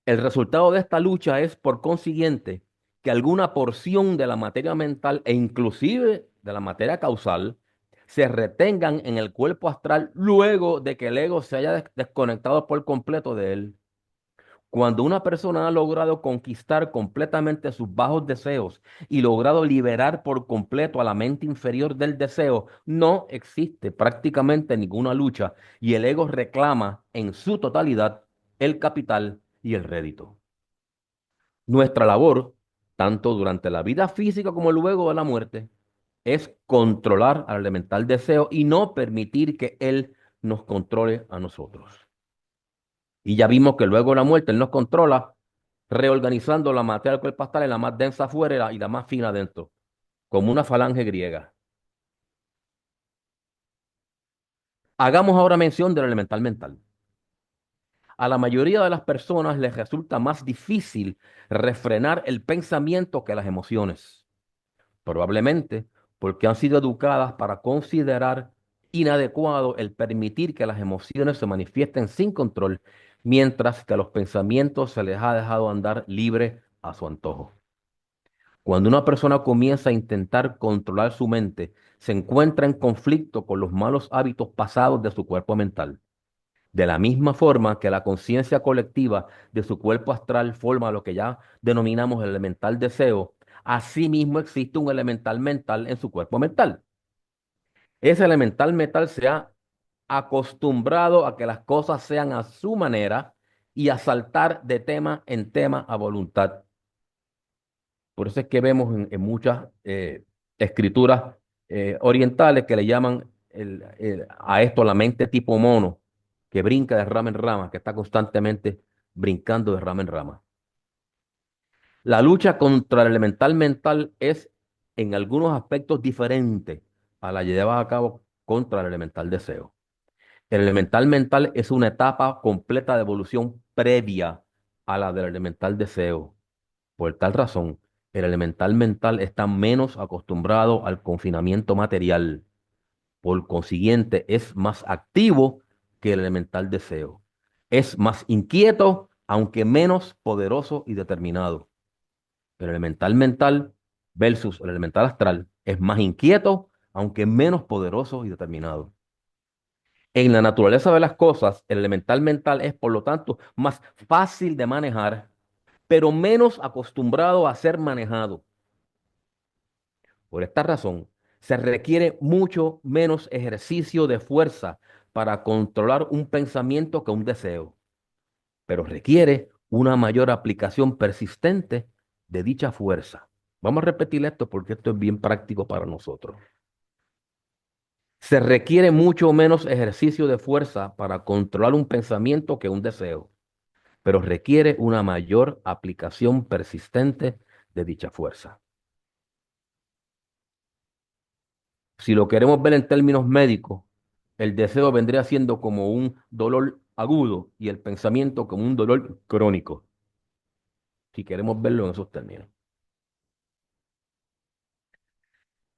El resultado de esta lucha es, por consiguiente, que alguna porción de la materia mental e inclusive de la materia causal se retengan en el cuerpo astral luego de que el ego se haya desconectado por completo de él. Cuando una persona ha logrado conquistar completamente sus bajos deseos y logrado liberar por completo a la mente inferior del deseo, no existe prácticamente ninguna lucha y el ego reclama en su totalidad el capital y el rédito. Nuestra labor, tanto durante la vida física como luego de la muerte, es controlar al elemental deseo y no permitir que él nos controle a nosotros. Y ya vimos que luego de la muerte él nos controla reorganizando la materia del cuerpo astral en la más densa afuera y la más fina adentro, como una falange griega. Hagamos ahora mención del elemental mental. A la mayoría de las personas les resulta más difícil refrenar el pensamiento que las emociones, probablemente porque han sido educadas para considerar inadecuado el permitir que las emociones se manifiesten sin control, mientras que a los pensamientos se les ha dejado andar libre a su antojo. Cuando una persona comienza a intentar controlar su mente, se encuentra en conflicto con los malos hábitos pasados de su cuerpo mental. De la misma forma que la conciencia colectiva de su cuerpo astral forma lo que ya denominamos el elemental deseo, asimismo existe un elemental mental en su cuerpo mental. Ese elemental mental se ha acostumbrado a que las cosas sean a su manera y a saltar de tema en tema a voluntad. Por eso es que vemos en muchas escrituras orientales que le llaman a esto la mente tipo mono, que brinca de rama en rama, que está constantemente brincando de rama en rama. La lucha contra el elemental mental es en algunos aspectos diferente a la llevada a cabo contra el elemental deseo. El elemental mental es una etapa completa de evolución previa a la del elemental deseo. Por tal razón, el elemental mental está menos acostumbrado al confinamiento material. Por consiguiente, es más activo que el elemental deseo. Es más inquieto, aunque menos poderoso y determinado. El elemental mental versus el elemental astral es más inquieto, aunque menos poderoso y determinado. En la naturaleza de las cosas, el elemental mental es, por lo tanto, más fácil de manejar, pero menos acostumbrado a ser manejado. Por esta razón, se requiere mucho menos ejercicio de fuerza para controlar un pensamiento que un deseo, pero requiere una mayor aplicación persistente de dicha fuerza. Vamos a repetir esto porque esto es bien práctico para nosotros. Se requiere mucho menos ejercicio de fuerza para controlar un pensamiento que un deseo, pero requiere una mayor aplicación persistente de dicha fuerza. Si lo queremos ver en términos médicos, el deseo vendría siendo como un dolor agudo y el pensamiento como un dolor crónico, si queremos verlo en esos términos.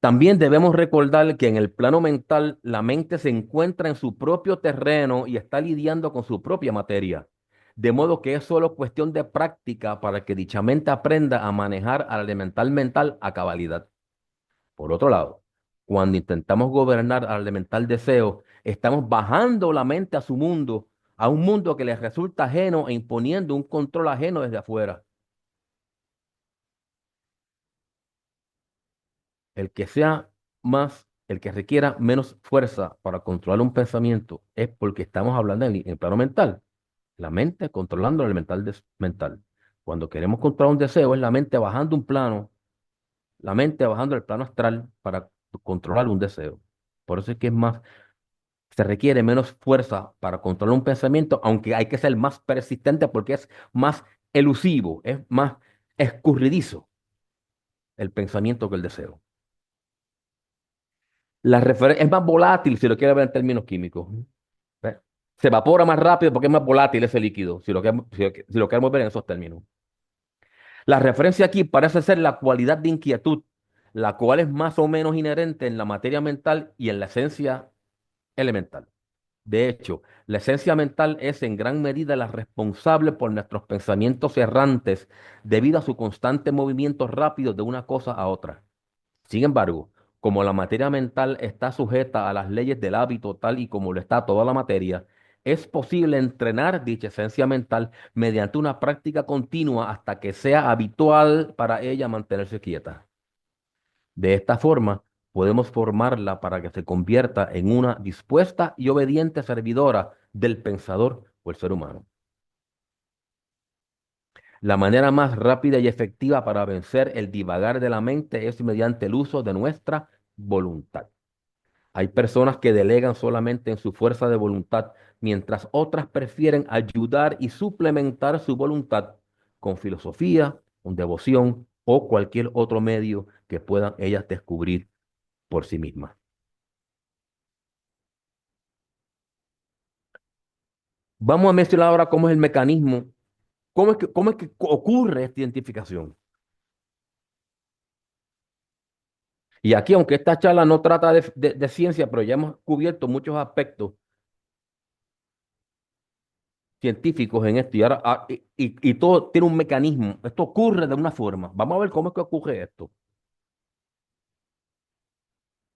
También debemos recordar que en el plano mental la mente se encuentra en su propio terreno y está lidiando con su propia materia, de modo que es solo cuestión de práctica para que dicha mente aprenda a manejar al elemental mental a cabalidad. Por otro lado, cuando intentamos gobernar al elemental deseo, estamos bajando la mente a su mundo, a un mundo que les resulta ajeno e imponiendo un control ajeno desde afuera. El que sea el que requiera menos fuerza para controlar un pensamiento es porque estamos hablando en el plano mental. La mente controlando el mental. Cuando queremos controlar un deseo es la mente bajando un plano, la mente bajando el plano astral para controlar un deseo. Por eso es que se requiere menos fuerza para controlar un pensamiento, aunque hay que ser más persistente porque es más elusivo, es más escurridizo el pensamiento que el deseo. Es más volátil si lo quiere ver en términos químicos. ¿Ve? Se evapora más rápido porque es más volátil ese líquido, si lo queremos ver en esos términos. La referencia aquí parece ser la cualidad de inquietud, la cual es más o menos inherente en la materia mental y en la esencia elemental. De hecho, la esencia mental es en gran medida la responsable por nuestros pensamientos errantes debido a su constante movimiento rápido de una cosa a otra. Sin embargo, como la materia mental está sujeta a las leyes del hábito tal y como lo está toda la materia, es posible entrenar dicha esencia mental mediante una práctica continua hasta que sea habitual para ella mantenerse quieta. De esta forma, podemos formarla para que se convierta en una dispuesta y obediente servidora del pensador o el ser humano. La manera más rápida y efectiva para vencer el divagar de la mente es mediante el uso de nuestra voluntad. Hay personas que delegan solamente en su fuerza de voluntad, mientras otras prefieren ayudar y suplementar su voluntad con filosofía, con devoción o cualquier otro medio que puedan ellas descubrir por sí mismas. Vamos a mencionar ahora cómo es el mecanismo, cómo es que ocurre esta identificación. Y aquí, aunque esta charla no trata de ciencia, pero ya hemos cubierto muchos aspectos científicos en esto y todo tiene un mecanismo. Esto ocurre de una forma. Vamos a ver cómo es que ocurre esto.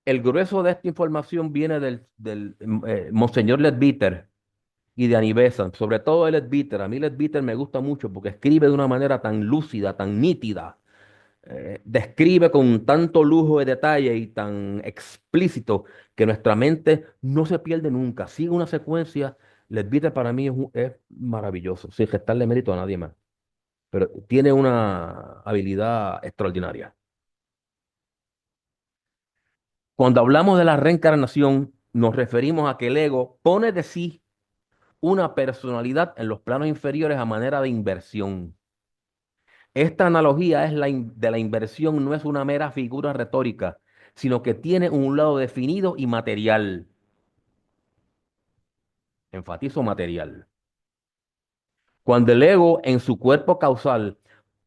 El grueso de esta información viene del Monseñor Leadbeater y de Annie Besant, sobre todo de Leadbeater. A mí Leadbeater me gusta mucho porque escribe de una manera tan lúcida, tan nítida, describe con tanto lujo de detalle y tan explícito que nuestra mente no se pierde nunca. Sigue una secuencia. Leadbeater para mí es maravilloso, sin restarle mérito a nadie más, pero tiene una habilidad extraordinaria. Cuando hablamos de la reencarnación, nos referimos a que el ego pone de sí una personalidad en los planos inferiores a manera de inversión. Esta analogía de la inversión no es una mera figura retórica, sino que tiene un lado definido y material. Enfatizo material. Cuando el ego en su cuerpo causal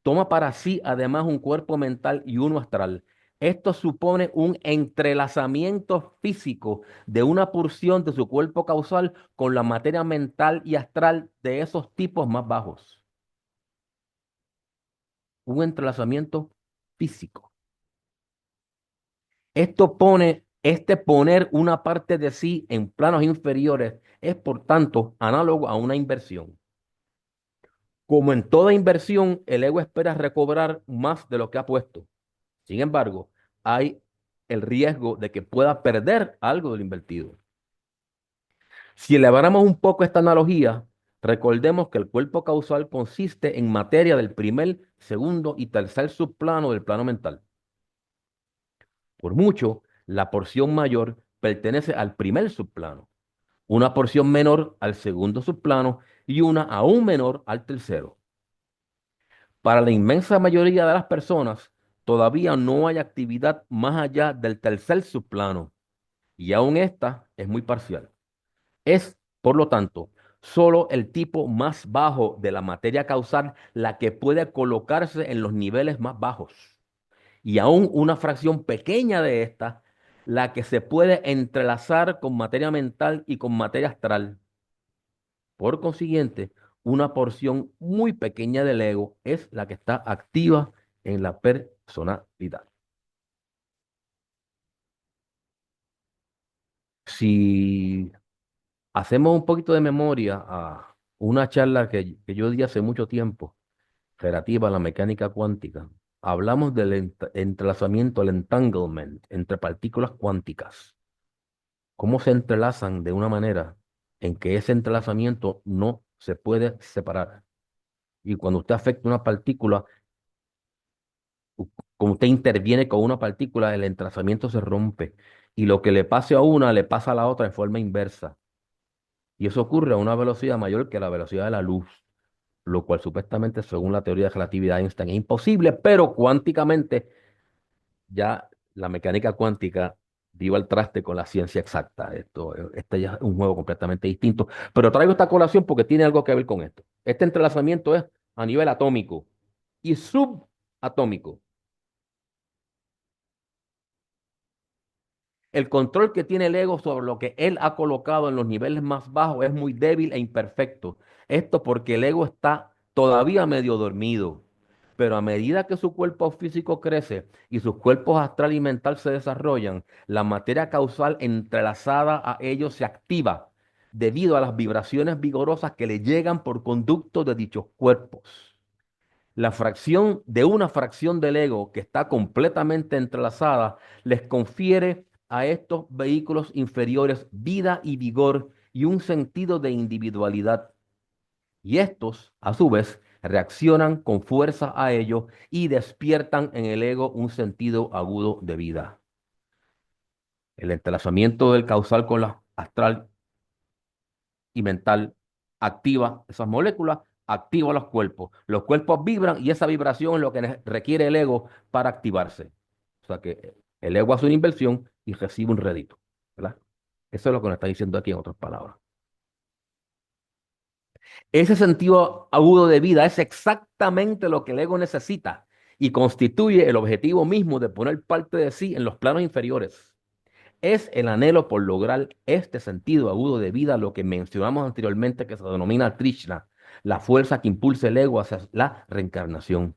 toma para sí además un cuerpo mental y uno astral, esto supone un entrelazamiento físico de una porción de su cuerpo causal con la materia mental y astral de esos tipos más bajos. Un entrelazamiento físico. Este poner una parte de sí en planos inferiores es, por tanto, análogo a una inversión. Como en toda inversión, el ego espera recobrar más de lo que ha puesto. Sin embargo, hay el riesgo de que pueda perder algo de lo invertido. Si eleváramos un poco esta analogía, recordemos que el cuerpo causal consiste en materia del primer, segundo y tercer subplano del plano mental. Por mucho, la porción mayor pertenece al primer subplano, una porción menor al segundo subplano y una aún menor al tercero. Para la inmensa mayoría de las personas, todavía no hay actividad más allá del tercer subplano, y aún esta es muy parcial. Es, por lo tanto, solo el tipo más bajo de la materia causal la que puede colocarse en los niveles más bajos, y aún una fracción pequeña de esta la que se puede entrelazar con materia mental y con materia astral. Por consiguiente, una porción muy pequeña del ego es la que está activa en la personalidad. Si hacemos un poquito de memoria a una charla que yo di hace mucho tiempo, relativa a la mecánica cuántica, hablamos del entrelazamiento, el entanglement entre partículas cuánticas. Cómo se entrelazan de una manera en que ese entrelazamiento no se puede separar. Y cuando usted afecta una partícula, como usted interviene con una partícula, el entrelazamiento se rompe. Y lo que le pase a una, le pasa a la otra en forma inversa. Y eso ocurre a una velocidad mayor que la velocidad de la luz, lo cual supuestamente, según la teoría de relatividad de Einstein, es imposible, pero cuánticamente ya la mecánica cuántica dio al traste con la ciencia exacta. Este ya es un juego completamente distinto. Pero traigo esta colación porque tiene algo que ver con esto. Este entrelazamiento es a nivel atómico y subatómico. El control que tiene el ego sobre lo que él ha colocado en los niveles más bajos es muy débil e imperfecto. Esto porque el ego está todavía medio dormido. pero a medida que su cuerpo físico crece y sus cuerpos astral y mental se desarrollan, la materia causal entrelazada a ellos se activa debido a las vibraciones vigorosas que le llegan por conducto de dichos cuerpos. La fracción de una fracción del ego que está completamente entrelazada les confiere a estos vehículos inferiores vida y vigor y un sentido de individualidad. Y estos, a su vez, reaccionan con fuerza a ello y despiertan en el ego un sentido agudo de vida. El entrelazamiento del causal con la astral y mental activa esas moléculas, activa los cuerpos. Los cuerpos vibran y esa vibración es lo que requiere el ego para activarse. O sea que el ego hace una inversión y recibe un rédito, ¿verdad? Eso es lo que nos está diciendo aquí en otras palabras. Ese sentido agudo de vida es exactamente lo que el ego necesita y constituye el objetivo mismo de poner parte de sí en los planos inferiores. Es el anhelo por lograr este sentido agudo de vida lo que mencionamos anteriormente que se denomina Trishna, la fuerza que impulsa el ego hacia la reencarnación.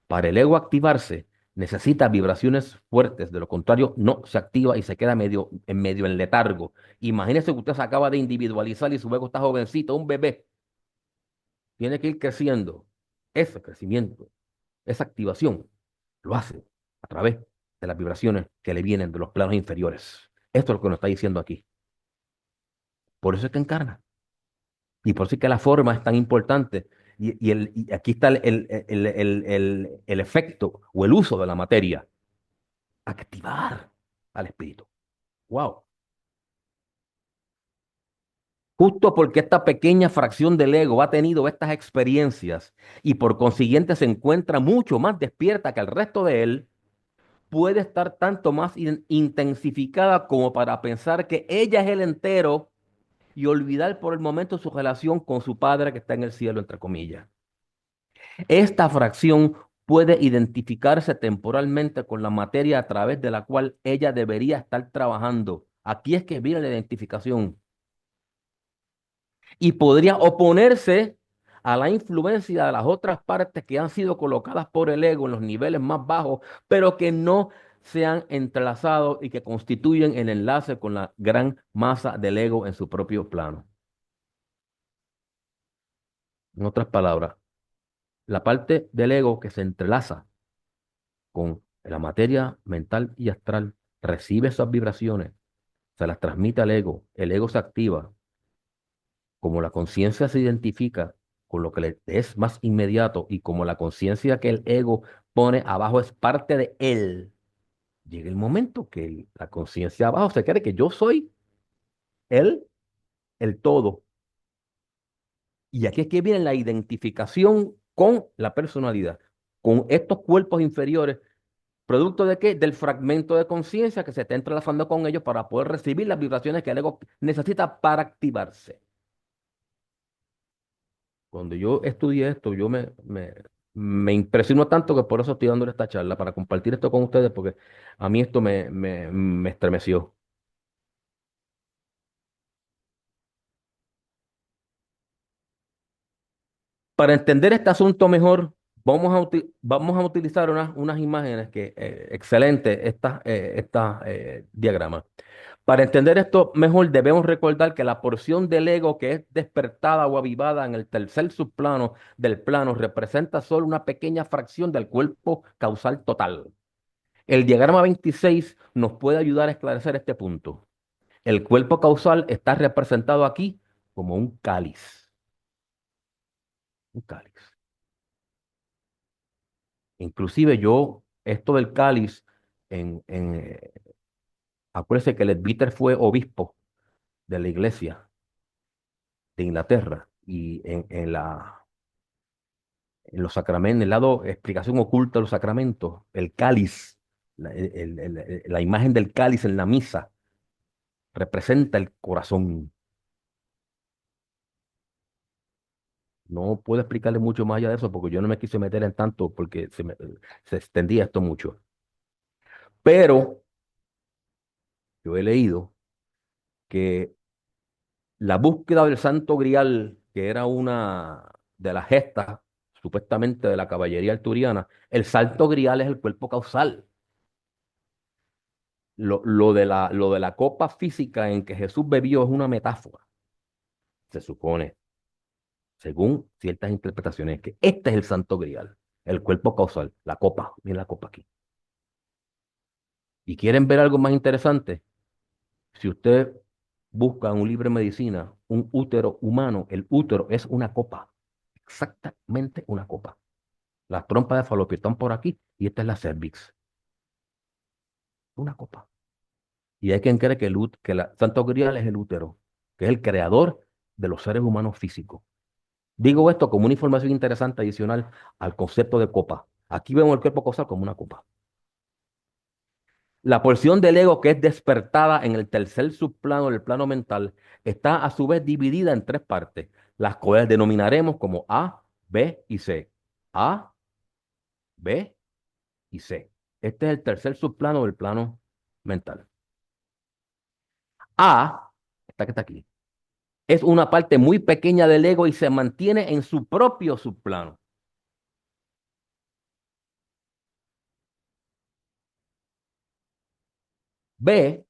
Para el ego activarse, necesita vibraciones fuertes, de lo contrario no se activa y se queda medio en letargo. Imagínese que usted se acaba de individualizar y su ego está jovencito, un bebé. Tiene que ir creciendo. Ese crecimiento, esa activación, lo hace a través de las vibraciones que le vienen de los planos inferiores. Esto es lo que nos está diciendo aquí. Por eso es que encarna. Y por eso es que la forma es tan importante. Y aquí está el efecto o el uso de la materia. Activar al espíritu. Wow. Justo porque esta pequeña fracción del ego ha tenido estas experiencias y por consiguiente se encuentra mucho más despierta que el resto de él, puede estar tanto más intensificada como para pensar que ella es el entero y olvidar por el momento su relación con su padre que está en el cielo, entre comillas. Esta fracción puede identificarse temporalmente con la materia a través de la cual ella debería estar trabajando. Aquí es que viene la identificación. Y podría oponerse a la influencia de las otras partes que han sido colocadas por el ego en los niveles más bajos, pero que no se han entrelazado y que constituyen el enlace con la gran masa del ego en su propio plano. En otras palabras, la parte del ego que se entrelaza con la materia mental y astral recibe esas vibraciones, se las transmite al ego, el ego se activa, como la conciencia se identifica con lo que le es más inmediato y como la conciencia que el ego pone abajo es parte de él, llega el momento que la conciencia abajo se cree que yo soy él, el todo. Y aquí es que viene la identificación con la personalidad, con estos cuerpos inferiores. ¿Producto de qué? Del fragmento de conciencia que se está entrelazando con ellos para poder recibir las vibraciones que el ego necesita para activarse. Cuando yo estudié esto, me impresionó tanto que por eso estoy dándole esta charla, para compartir esto con ustedes, porque a mí esto me estremeció. Para entender este asunto mejor, vamos a utilizar unas imágenes que, excelentes, esta diagrama. Para entender esto mejor, debemos recordar que la porción del ego que es despertada o avivada en el tercer subplano del plano representa solo una pequeña fracción del cuerpo causal total. El diagrama 26 nos puede ayudar a esclarecer este punto. El cuerpo causal está representado aquí como un cáliz. Un cáliz. Inclusive yo, esto del cáliz, acuérdense que Leadbeater fue obispo de la iglesia de Inglaterra y en los sacramentos, el lado explicación oculta de los sacramentos, el cáliz, la imagen del cáliz en la misa representa el corazón. No puedo explicarle mucho más allá de eso porque yo no me quise meter en tanto porque se extendía esto mucho. Pero yo he leído que la búsqueda del Santo Grial, que era una de las gestas supuestamente de la caballería arturiana, el santo grial es el cuerpo causal. Lo de la copa física en que Jesús bebió es una metáfora, se supone, según ciertas interpretaciones, que este es el santo grial, el cuerpo causal, la copa. Miren la copa aquí. ¿Y quieren ver algo más interesante? Si usted busca en un libro de medicina un útero humano, el útero es una copa, exactamente una copa. Las trompas de falopio están por aquí y esta es la cervix, una copa. Y hay quien cree que el santo grial es el útero, que es el creador de los seres humanos físicos. Digo esto como una información interesante adicional al concepto de copa. Aquí vemos el cuerpo causal como una copa. La porción del ego que es despertada en el tercer subplano del plano mental está a su vez dividida en tres partes, las cuales denominaremos como A, B y C. A, B y C. Este es el tercer subplano del plano mental. A, esta que está aquí, es una parte muy pequeña del ego y se mantiene en su propio subplano. B,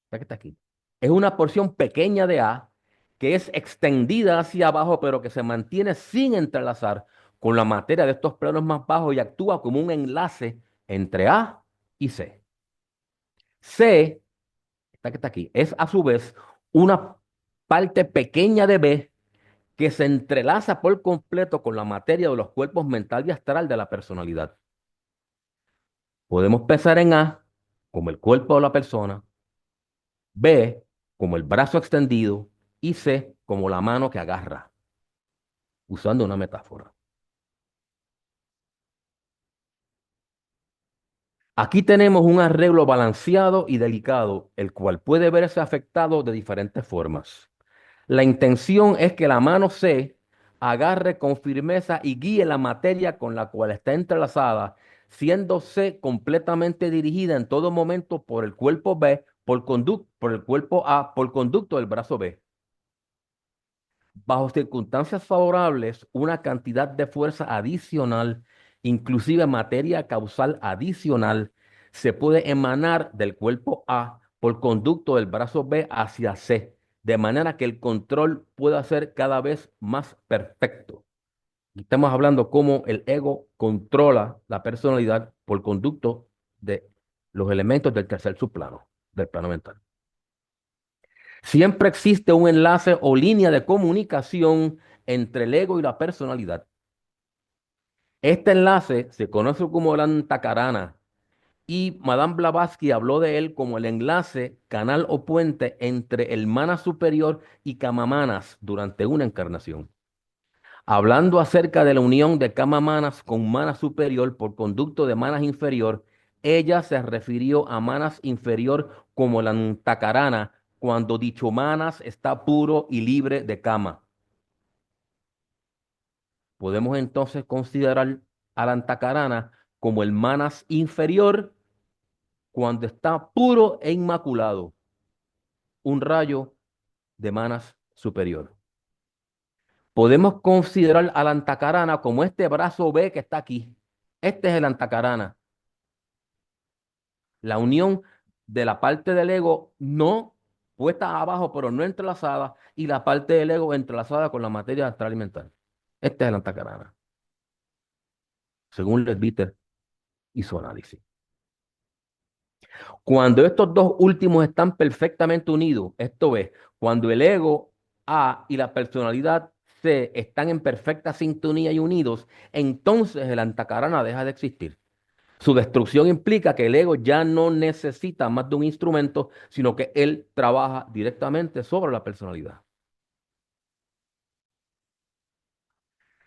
esta que está aquí, es una porción pequeña de A que es extendida hacia abajo, pero que se mantiene sin entrelazar con la materia de estos planos más bajos y actúa como un enlace entre A y C. C, esta que está aquí, es a su vez una parte pequeña de B que se entrelaza por completo con la materia de los cuerpos mental y astral de la personalidad. Podemos pensar en A como el cuerpo de la persona, B como el brazo extendido y C como la mano que agarra, usando una metáfora. Aquí tenemos un arreglo balanceado y delicado, el cual puede verse afectado de diferentes formas. La intención es que la mano C agarre con firmeza y guíe la materia con la cual está entrelazada, siendo C completamente dirigida en todo momento por el cuerpo B, por el cuerpo A, por conducto del brazo B. Bajo circunstancias favorables, una cantidad de fuerza adicional, inclusive materia causal adicional, se puede emanar del cuerpo A por conducto del brazo B hacia C, de manera que el control pueda ser cada vez más perfecto. Estamos hablando cómo el ego controla la personalidad por conducto de los elementos del tercer subplano, del plano mental. Siempre existe un enlace o línea de comunicación entre el ego y la personalidad. Este enlace se conoce como la antacarana y Madame Blavatsky habló de él como el enlace, canal o puente entre el mana superior y Kamamanas durante una encarnación. Hablando acerca de la unión de Kamamanas con mana superior por conducto de manas inferior, ella se refirió a manas inferior como la antacarana cuando dicho manas está puro y libre de kama. Podemos entonces considerar al antacarana como el manas inferior cuando está puro e inmaculado, un rayo de manas superior. Podemos considerar al antacarana como este brazo B que está aquí. Este es el antacarana. La unión de la parte del ego no puesta abajo, pero no entrelazada, y la parte del ego entrelazada con la materia astral y mental. Este es el antacarana, según Leadbeater y su análisis. Cuando estos dos últimos están perfectamente unidos, esto es, cuando el ego A y la personalidad C están en perfecta sintonía y unidos, entonces el antacarana deja de existir. Su destrucción implica que el ego ya no necesita más de un instrumento, sino que él trabaja directamente sobre la personalidad.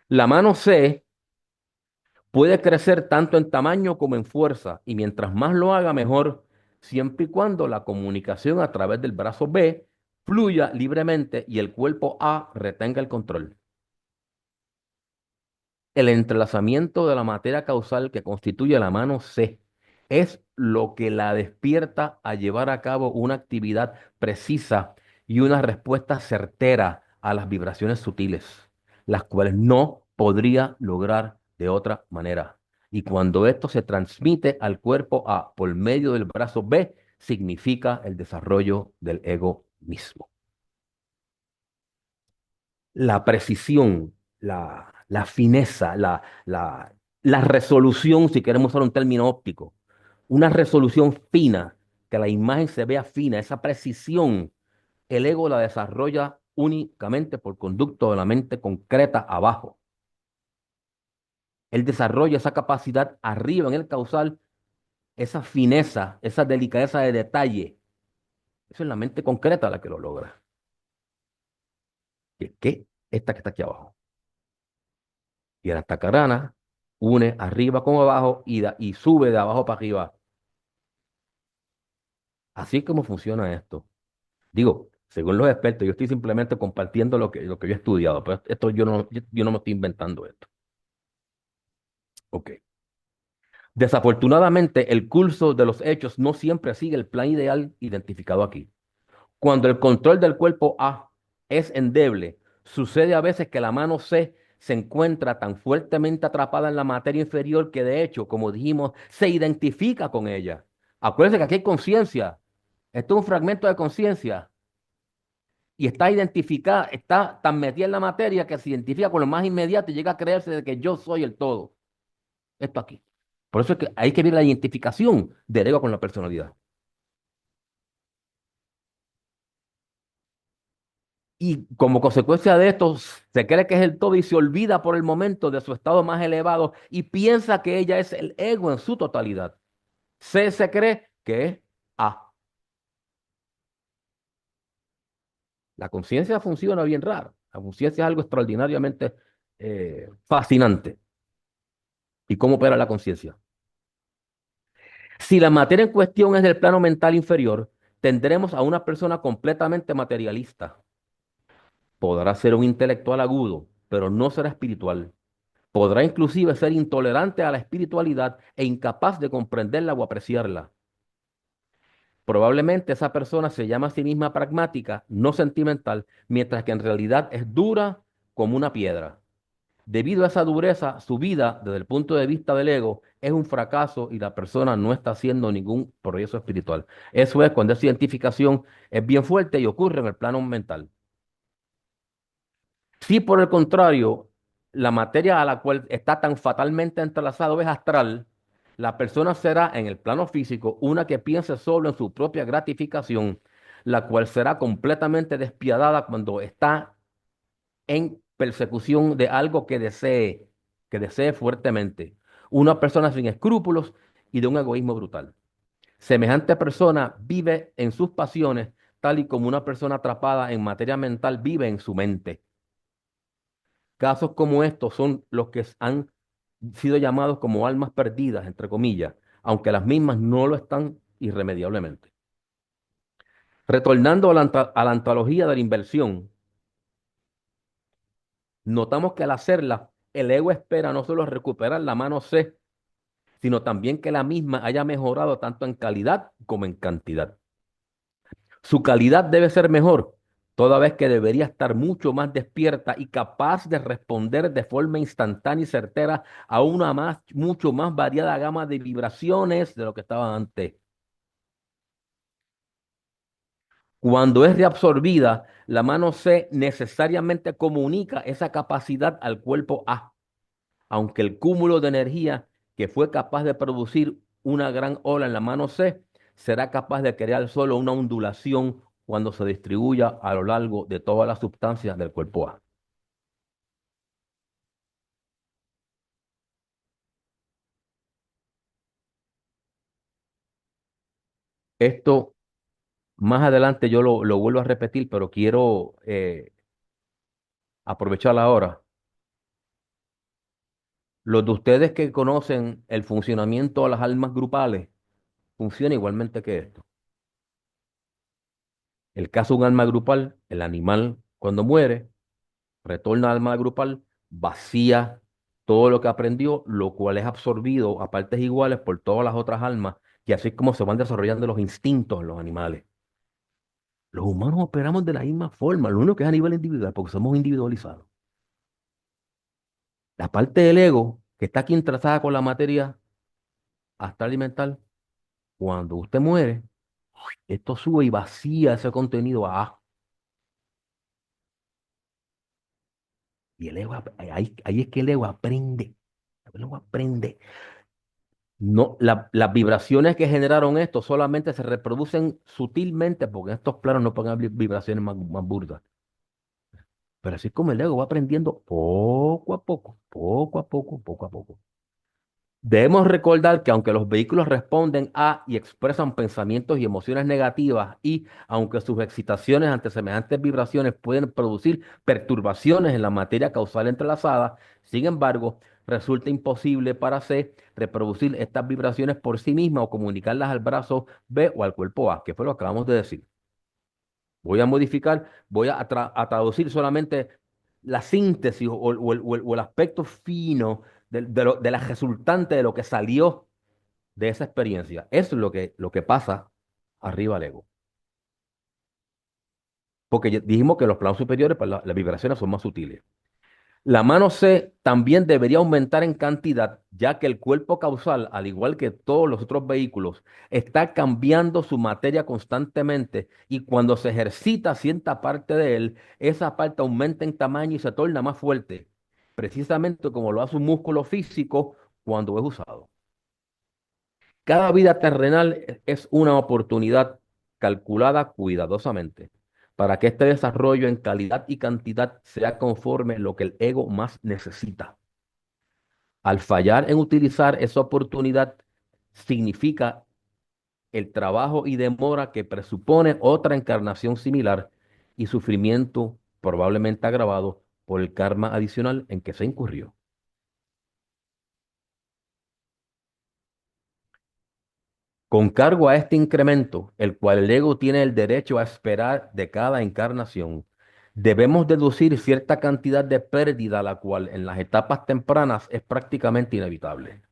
La mano C puede crecer tanto en tamaño como en fuerza, y mientras más lo haga, mejor, siempre y cuando la comunicación a través del brazo B fluya libremente y el cuerpo A retenga el control. El entrelazamiento de la materia causal que constituye la mano C es lo que la despierta a llevar a cabo una actividad precisa y una respuesta certera a las vibraciones sutiles, las cuales no podría lograr de otra manera. Y cuando esto se transmite al cuerpo A por medio del brazo B, significa el desarrollo del ego mismo. La precisión, la fineza, la resolución, si queremos usar un término óptico, una resolución fina, que la imagen se vea fina, esa precisión, el ego la desarrolla únicamente por conducto de la mente concreta abajo. Él desarrolla esa capacidad arriba en el causal, esa fineza, esa delicadeza de detalle. Eso es la mente concreta la que lo logra. ¿Qué? Esta que está aquí abajo. Y la tacarana une arriba con abajo y sube de abajo para arriba. Así es como funciona esto. Digo, según los expertos, yo estoy simplemente compartiendo lo que yo he estudiado, pero esto yo no me estoy inventando esto. Ok. Desafortunadamente, el curso de los hechos no siempre sigue el plan ideal identificado aquí. Cuando el control del cuerpo A es endeble, sucede a veces que la mano C se encuentra tan fuertemente atrapada en la materia inferior que de hecho, como dijimos, se identifica con ella. Acuérdense que aquí hay conciencia. Esto es un fragmento de conciencia y está identificada, está tan metida en la materia que se identifica con lo más inmediato y llega a creerse de que yo soy el todo. Esto aquí. Por eso es que hay que ver la identificación del ego con la personalidad. Y como consecuencia de esto, se cree que es el todo y se olvida por el momento de su estado más elevado y piensa que ella es el ego en su totalidad. Se cree que es A. La conciencia funciona bien raro. La conciencia es algo extraordinariamente fascinante. ¿Y cómo opera la conciencia? Si la materia en cuestión es del plano mental inferior, tendremos a una persona completamente materialista. Podrá ser un intelectual agudo, pero no será espiritual. Podrá inclusive ser intolerante a la espiritualidad e incapaz de comprenderla o apreciarla. Probablemente esa persona se llama a sí misma pragmática, no sentimental, mientras que en realidad es dura como una piedra. Debido a esa dureza, su vida, desde el punto de vista del ego, es un fracaso y la persona no está haciendo ningún progreso espiritual. Eso es cuando esa identificación es bien fuerte y ocurre en el plano mental. Si por el contrario, la materia a la cual está tan fatalmente entrelazado es astral, la persona será en el plano físico una que piense solo en su propia gratificación, la cual será completamente despiadada cuando está en persecución de algo que desee fuertemente. Una persona sin escrúpulos y de un egoísmo brutal. Semejante persona vive en sus pasiones, tal y como una persona atrapada en materia mental vive en su mente. Casos como estos son los que han sido llamados como almas perdidas, entre comillas, aunque las mismas no lo están irremediablemente. Retornando a la antología de la inversión, notamos que al hacerla, el ego espera no solo recuperar la mano C, sino también que la misma haya mejorado tanto en calidad como en cantidad. Su calidad debe ser mejor, toda vez que debería estar mucho más despierta y capaz de responder de forma instantánea y certera a una mucho más variada gama de vibraciones de lo que estaba antes. Cuando es reabsorbida, la mano C necesariamente comunica esa capacidad al cuerpo A, aunque el cúmulo de energía que fue capaz de producir una gran ola en la mano C será capaz de crear solo una ondulación cuando se distribuya a lo largo de todas las sustancias del cuerpo A. Esto más adelante yo lo vuelvo a repetir, pero quiero aprovechar ahora. Los de ustedes que conocen el funcionamiento de las almas grupales, funciona igualmente que esto. El caso de un alma grupal, el animal cuando muere, retorna al alma grupal, vacía todo lo que aprendió, lo cual es absorbido a partes iguales por todas las otras almas, y así es como se van desarrollando los instintos en los animales. Los humanos operamos de la misma forma, lo único que es a nivel individual, porque somos individualizados. La parte del ego que está aquí entrelazada con la materia astral y mental, cuando usted muere, esto sube y vacía ese contenido a A. Y el ego, ahí es que el ego aprende. El ego aprende. No, las vibraciones que generaron esto solamente se reproducen sutilmente porque en estos planos no pueden haber vibraciones más burdas. Pero así como el ego va aprendiendo poco a poco, poco a poco, poco a poco. Debemos recordar que aunque los vehículos responden a y expresan pensamientos y emociones negativas y aunque sus excitaciones ante semejantes vibraciones pueden producir perturbaciones en la materia causal entrelazada, sin embargo, resulta imposible para C reproducir estas vibraciones por sí misma o comunicarlas al brazo B o al cuerpo A, que fue lo que acabamos de decir. Voy a modificar, a traducir solamente la síntesis o el aspecto fino de la resultante de lo que salió de esa experiencia. Eso es lo que pasa arriba al ego. Porque ya dijimos que los planos superiores, pues, las vibraciones son más sutiles. La mano C también debería aumentar en cantidad, ya que el cuerpo causal, al igual que todos los otros vehículos, está cambiando su materia constantemente y cuando se ejercita cierta parte de él, esa parte aumenta en tamaño y se torna más fuerte, precisamente como lo hace un músculo físico cuando es usado. Cada vida terrenal es una oportunidad calculada cuidadosamente para que este desarrollo en calidad y cantidad sea conforme lo que el ego más necesita. Al fallar en utilizar esa oportunidad, significa el trabajo y demora que presupone otra encarnación similar y sufrimiento probablemente agravado por el karma adicional en que se incurrió. Con cargo a este incremento, el cual el ego tiene el derecho a esperar de cada encarnación, debemos deducir cierta cantidad de pérdida, la cual en las etapas tempranas es prácticamente inevitable.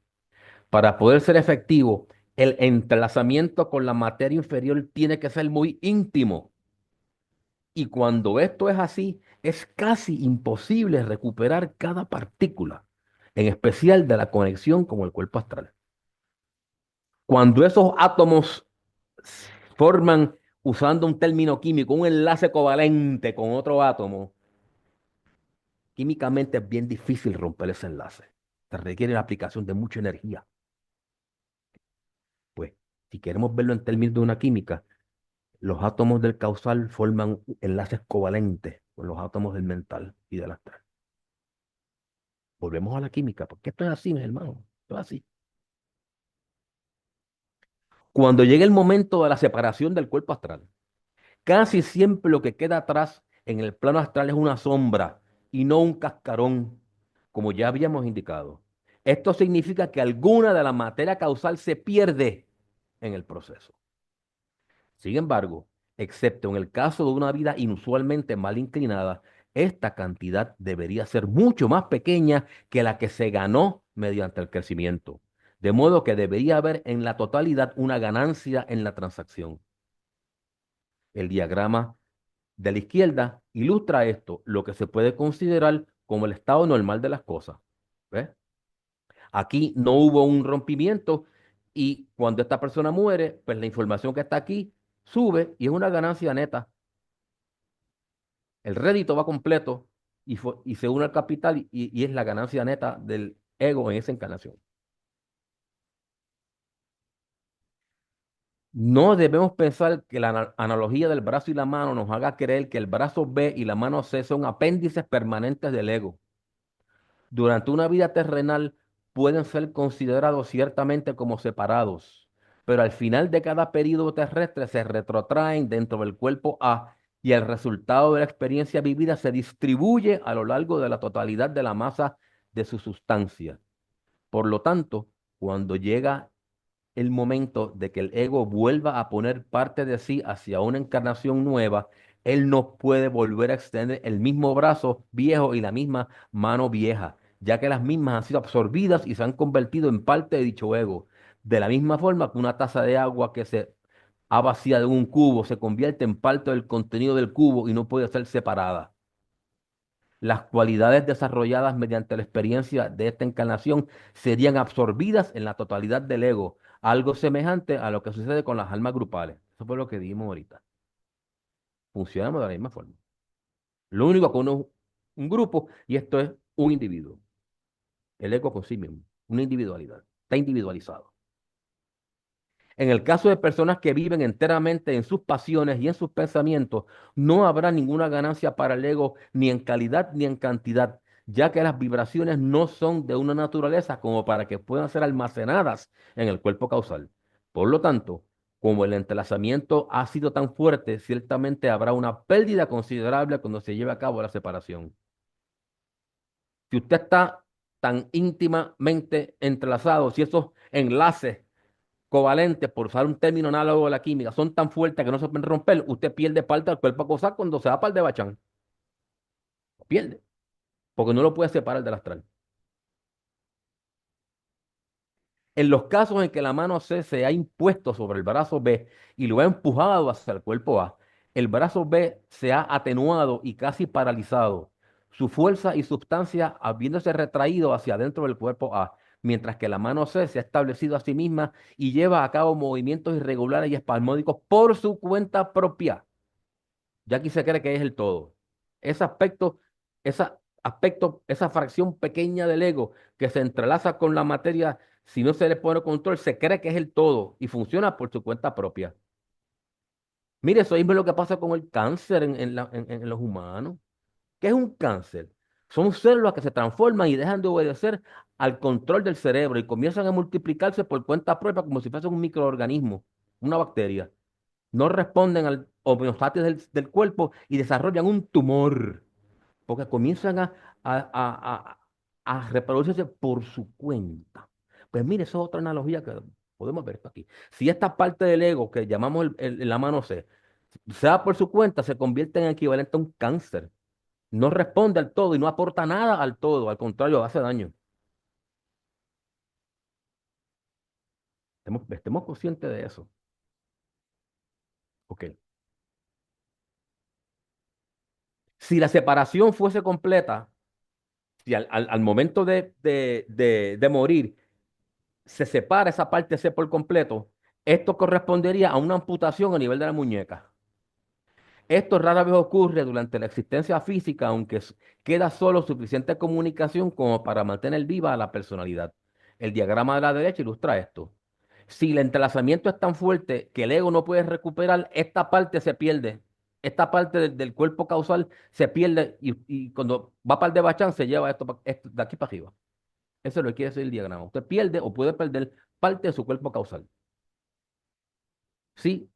Para poder ser efectivo, el entrelazamiento con la materia inferior tiene que ser muy íntimo. Y cuando esto es así, es casi imposible recuperar cada partícula, en especial de la conexión con el cuerpo astral. Cuando esos átomos forman, usando un término químico, un enlace covalente con otro átomo, químicamente es bien difícil romper ese enlace. Se requiere la aplicación de mucha energía. Pues, si queremos verlo en términos de una química, los átomos del causal forman enlaces covalentes con los átomos del mental y del astral. Volvemos a la química, porque esto es así, mis hermanos. Esto es así. Cuando llega el momento de la separación del cuerpo astral, casi siempre lo que queda atrás en el plano astral es una sombra y no un cascarón, como ya habíamos indicado. Esto significa que alguna de la materia causal se pierde en el proceso. Sin embargo, excepto en el caso de una vida inusualmente mal inclinada, esta cantidad debería ser mucho más pequeña que la que se ganó mediante el crecimiento. De modo que debería haber en la totalidad una ganancia en la transacción. El diagrama de la izquierda ilustra esto, lo que se puede considerar como el estado normal de las cosas. ¿Ves? Aquí no hubo un rompimiento y cuando esta persona muere, pues la información que está aquí sube y es una ganancia neta. El rédito va completo y se une al capital y es la ganancia neta del ego en esa encarnación. No debemos pensar que la analogía del brazo y la mano nos haga creer que el brazo B y la mano C son apéndices permanentes del ego. Durante una vida terrenal pueden ser considerados ciertamente como separados, pero al final de cada período terrestre se retrotraen dentro del cuerpo A y el resultado de la experiencia vivida se distribuye a lo largo de la totalidad de la masa de su sustancia. Por lo tanto, cuando llega el momento de que el ego vuelva a poner parte de sí hacia una encarnación nueva, él no puede volver a extender el mismo brazo viejo y la misma mano vieja, ya que las mismas han sido absorbidas y se han convertido en parte de dicho ego. De la misma forma que una taza de agua que se ha vaciado en un cubo se convierte en parte del contenido del cubo y no puede ser separada. las cualidades desarrolladas mediante la experiencia de esta encarnación serían absorbidas en la totalidad del ego, algo semejante a lo que sucede con las almas grupales. Eso fue lo que dijimos ahorita. Funcionamos de la misma forma. Lo único que uno es un grupo y esto es un individuo. El ego con sí mismo, una individualidad. Está individualizado. En el caso de personas que viven enteramente en sus pasiones y en sus pensamientos, no habrá ninguna ganancia para el ego ni en calidad ni en cantidad, ya que las vibraciones no son de una naturaleza como para que puedan ser almacenadas en el cuerpo causal. Por lo tanto, como el entrelazamiento ha sido tan fuerte, ciertamente habrá una pérdida considerable cuando se lleve a cabo la separación. Si usted está tan íntimamente entrelazado, si esos enlaces covalentes, por usar un término análogo de la química, son tan fuertes que no se pueden romper, usted pierde parte del cuerpo causal cuando se va para el de Bachán. Pierde, porque no lo puede separar del astral. En los casos en que la mano C se ha impuesto sobre el brazo B y lo ha empujado hacia el cuerpo A, el brazo B se ha atenuado y casi paralizado, su fuerza y sustancia habiéndose retraído hacia adentro del cuerpo A, mientras que la mano C se ha establecido a sí misma y lleva a cabo movimientos irregulares y espasmódicos por su cuenta propia. Ya aquí se cree que es el todo. Ese aspecto, esa fracción pequeña del ego que se entrelaza con la materia, si no se le pone control, se cree que es el todo y funciona por su cuenta propia. Mire, eso mismo es lo que pasa con el cáncer en los humanos. ¿Qué es un cáncer? Son células que se transforman y dejan de obedecer al control del cerebro y comienzan a multiplicarse por cuenta propia como si fuese un microorganismo, una bacteria. No responden al homeostasis del cuerpo y desarrollan un tumor, porque comienzan a, a reproducirse por su cuenta. Pues mire, eso es otra analogía que podemos ver esto aquí. Si esta parte del ego que llamamos la mano C, se da por su cuenta, se convierte en equivalente a un cáncer. No responde al todo y no aporta nada al todo, al contrario, hace daño. Estemos conscientes de eso. Ok. Si la separación fuese completa, si al momento de morir se separa esa parte C por completo, esto correspondería a una amputación a nivel de la muñeca. Esto rara vez ocurre durante la existencia física, aunque queda solo suficiente comunicación como para mantener viva a la personalidad. El diagrama de la derecha ilustra esto. Si el entrelazamiento es tan fuerte que el ego no puede recuperar, esta parte se pierde. Esta parte del cuerpo causal se pierde y cuando va para el de Bachán se lleva esto de aquí para arriba. Eso es lo que quiere decir el diagrama. Usted pierde o puede perder parte de su cuerpo causal. Sí,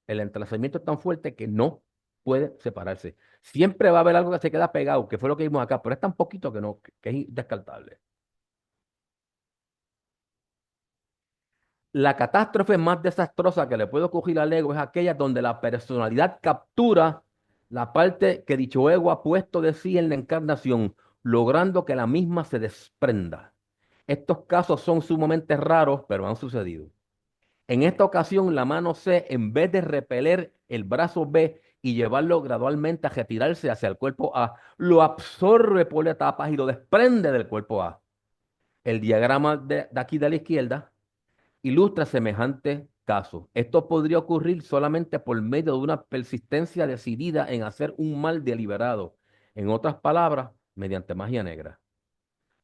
el entrelazamiento es tan fuerte que no puede separarse. Siempre va a haber algo que se queda pegado, que fue lo que vimos acá, pero es tan poquito que no, que es descartable. La catástrofe más desastrosa que le puede ocurrir al ego es aquella donde la personalidad captura la parte que dicho ego ha puesto de sí en la encarnación, logrando que la misma se desprenda. Estos casos son sumamente raros, pero han sucedido. En esta ocasión, la mano C, en vez de repeler el brazo B y llevarlo gradualmente a retirarse hacia el cuerpo A, lo absorbe por etapas y lo desprende del cuerpo A. El diagrama de aquí de la izquierda ilustra semejante caso. Esto podría ocurrir solamente por medio de una persistencia decidida en hacer un mal deliberado. En otras palabras, mediante magia negra.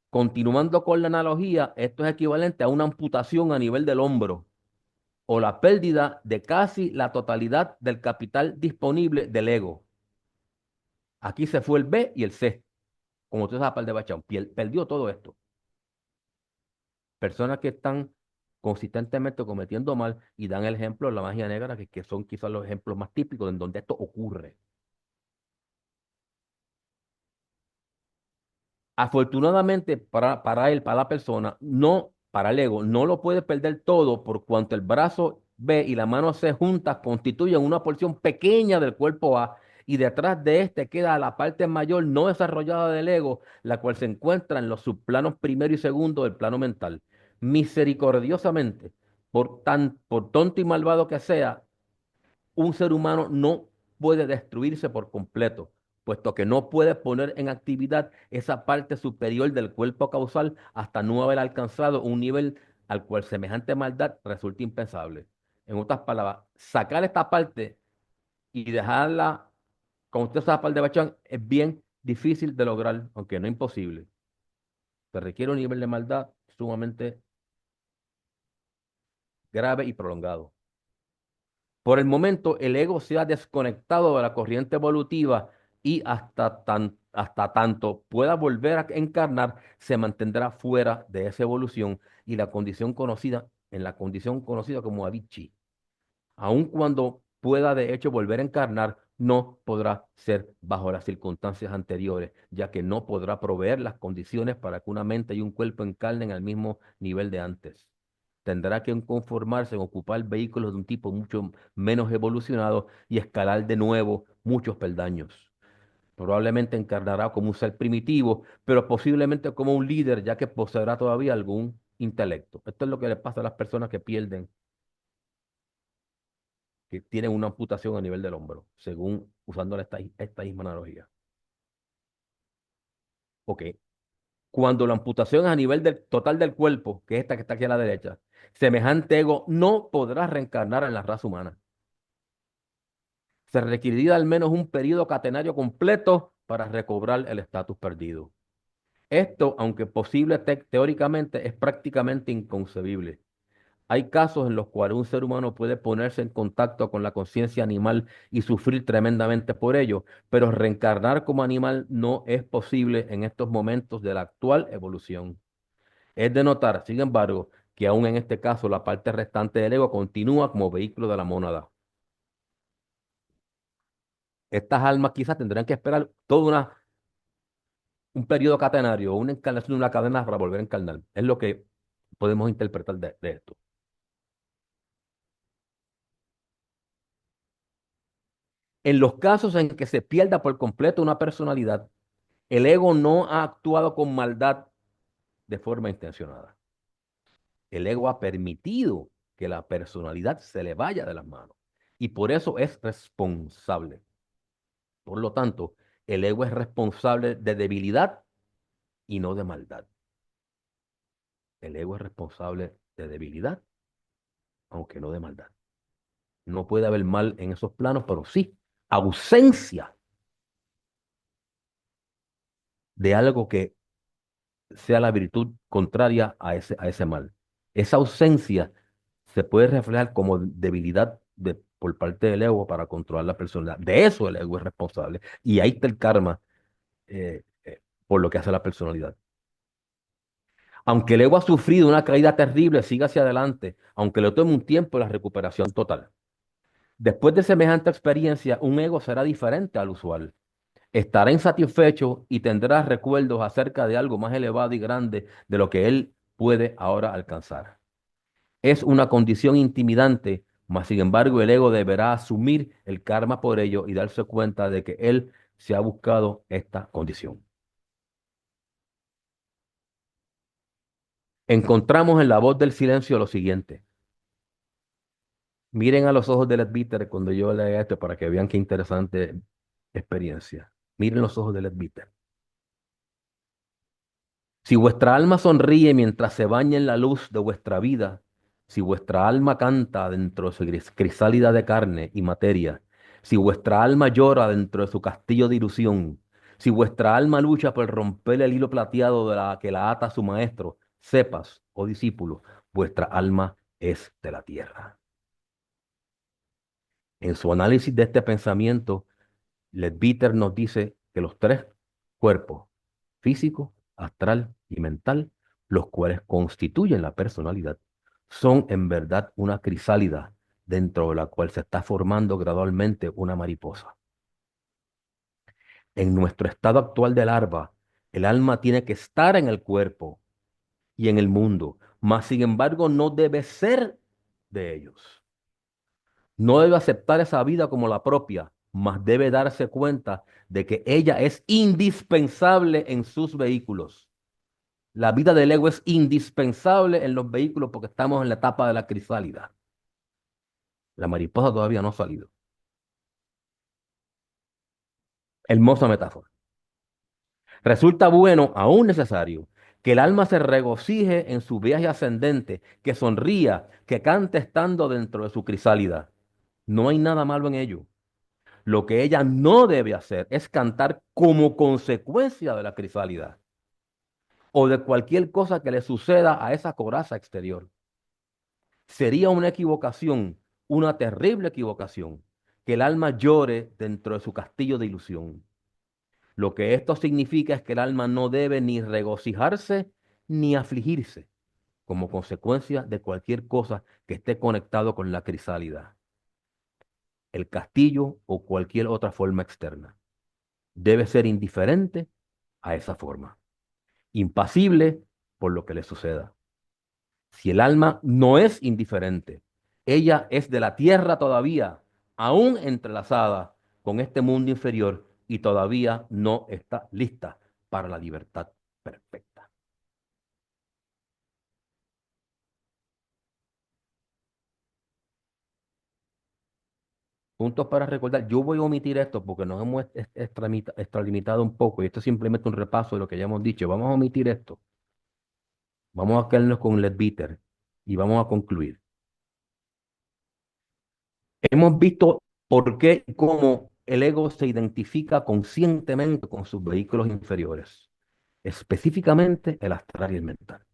Continuando con la analogía, esto es equivalente a una amputación a nivel del hombro o la pérdida de casi la totalidad del capital disponible del ego. Aquí se fue el B y el C, como usted sabe, de Bachán, perdió todo esto. Personas que están consistentemente cometiendo mal y dan el ejemplo de la magia negra, que son quizás los ejemplos más típicos en donde esto ocurre. Afortunadamente para él, para la persona, no, para el ego, no lo puede perder todo por cuanto el brazo B y la mano C juntas constituyen una porción pequeña del cuerpo A y detrás de este queda la parte mayor no desarrollada del ego, la cual se encuentra en los subplanos primero y segundo del plano mental. Misericordiosamente, por tonto y malvado que sea, un ser humano no puede destruirse por completo, puesto que no puede poner en actividad esa parte superior del cuerpo causal hasta no haber alcanzado un nivel al cual semejante maldad resulta impensable. En otras palabras, sacar esta parte y dejarla, como usted sabe, par de bachán, es bien difícil de lograr, aunque no imposible. Se requiere un nivel de maldad sumamente grave y prolongado. Por el momento, el ego se ha desconectado de la corriente evolutiva y hasta tanto pueda volver a encarnar, se mantendrá fuera de esa evolución y en la condición conocida como Avicii. Aun cuando pueda de hecho volver a encarnar, no podrá ser bajo las circunstancias anteriores, ya que no podrá proveer las condiciones para que una mente y un cuerpo encarnen al mismo nivel de antes. Tendrá que conformarse en ocupar vehículos de un tipo mucho menos evolucionado y escalar de nuevo muchos peldaños. Probablemente encarnará como un ser primitivo, pero posiblemente como un líder, ya que poseerá todavía algún intelecto. Esto es lo que le pasa a las personas que pierden, que tienen una amputación a nivel del hombro, según usando esta misma analogía. Ok. Cuando la amputación es a nivel del total del cuerpo, que es esta que está aquí a la derecha, semejante ego no podrá reencarnar en la raza humana. Se requeriría al menos un periodo catenario completo para recobrar el estatus perdido. Esto, aunque posible teóricamente, es prácticamente inconcebible. Hay casos en los cuales un ser humano puede ponerse en contacto con la conciencia animal y sufrir tremendamente por ello, pero reencarnar como animal no es posible en estos momentos de la actual evolución. Es de notar, sin embargo, que aún en este caso la parte restante del ego continúa como vehículo de la mónada. Estas almas quizás tendrán que esperar un periodo catenario o una encarnación de una cadena para volver a encarnar. Es lo que podemos interpretar de esto. En los casos en que se pierda por completo una personalidad, el ego no ha actuado con maldad de forma intencionada. El ego ha permitido que la personalidad se le vaya de las manos y por eso es responsable. Por lo tanto, el ego es responsable de debilidad y no de maldad. El ego es responsable de debilidad, aunque no de maldad. No puede haber mal en esos planos, pero sí ausencia de algo que sea la virtud contraria a ese mal. Esa ausencia se puede reflejar como debilidad por parte del ego para controlar la personalidad. De eso el ego es responsable. Y ahí está el karma por lo que hace la personalidad. Aunque el ego ha sufrido una caída terrible, sigue hacia adelante, aunque le tome un tiempo la recuperación total. Después de semejante experiencia, un ego será diferente al usual. Estará insatisfecho y tendrá recuerdos acerca de algo más elevado y grande de lo que él puede ahora alcanzar. Es una condición intimidante, mas sin embargo el ego deberá asumir el karma por ello y darse cuenta de que él se ha buscado esta condición. Encontramos en la voz del silencio lo siguiente. Miren a los ojos del Edvíter cuando yo lea esto para que vean qué interesante experiencia. Miren los ojos del Edvíter. Si vuestra alma sonríe mientras se baña en la luz de vuestra vida, si vuestra alma canta dentro de su crisálida de carne y materia, si vuestra alma llora dentro de su castillo de ilusión, si vuestra alma lucha por romper el hilo plateado de la que la ata a su maestro, sepas, oh discípulo, vuestra alma es de la tierra. En su análisis de este pensamiento, Leadbeater nos dice que los tres cuerpos, físico, astral y mental, los cuales constituyen la personalidad, son en verdad una crisálida dentro de la cual se está formando gradualmente una mariposa. En nuestro estado actual de larva, el alma tiene que estar en el cuerpo y en el mundo, mas sin embargo no debe ser de ellos. No debe aceptar esa vida como la propia, mas debe darse cuenta de que ella es indispensable en sus vehículos. La vida del ego es indispensable en los vehículos porque estamos en la etapa de la crisálida. La mariposa todavía no ha salido. Hermosa metáfora. Resulta bueno, aún necesario, que el alma se regocije en su viaje ascendente, que sonría, que cante estando dentro de su crisálida. No hay nada malo en ello. Lo que ella no debe hacer es cantar como consecuencia de la crisálida o de cualquier cosa que le suceda a esa coraza exterior. Sería una equivocación, una terrible equivocación, que el alma llore dentro de su castillo de ilusión. Lo que esto significa es que el alma no debe ni regocijarse ni afligirse como consecuencia de cualquier cosa que esté conectado con la crisálida, el castillo o cualquier otra forma externa. Debe ser indiferente a esa forma, impasible por lo que le suceda. Si el alma no es indiferente, ella es de la tierra todavía, aún entrelazada con este mundo inferior y todavía no está lista para la libertad perfecta. Puntos para recordar. Yo voy a omitir esto porque nos hemos extralimitado un poco y esto es simplemente un repaso de lo que ya hemos dicho. Vamos a omitir esto. Vamos a quedarnos con Leadbeater y vamos a concluir. Hemos visto por qué y cómo el ego se identifica conscientemente con sus vehículos inferiores, específicamente el astral y el mental.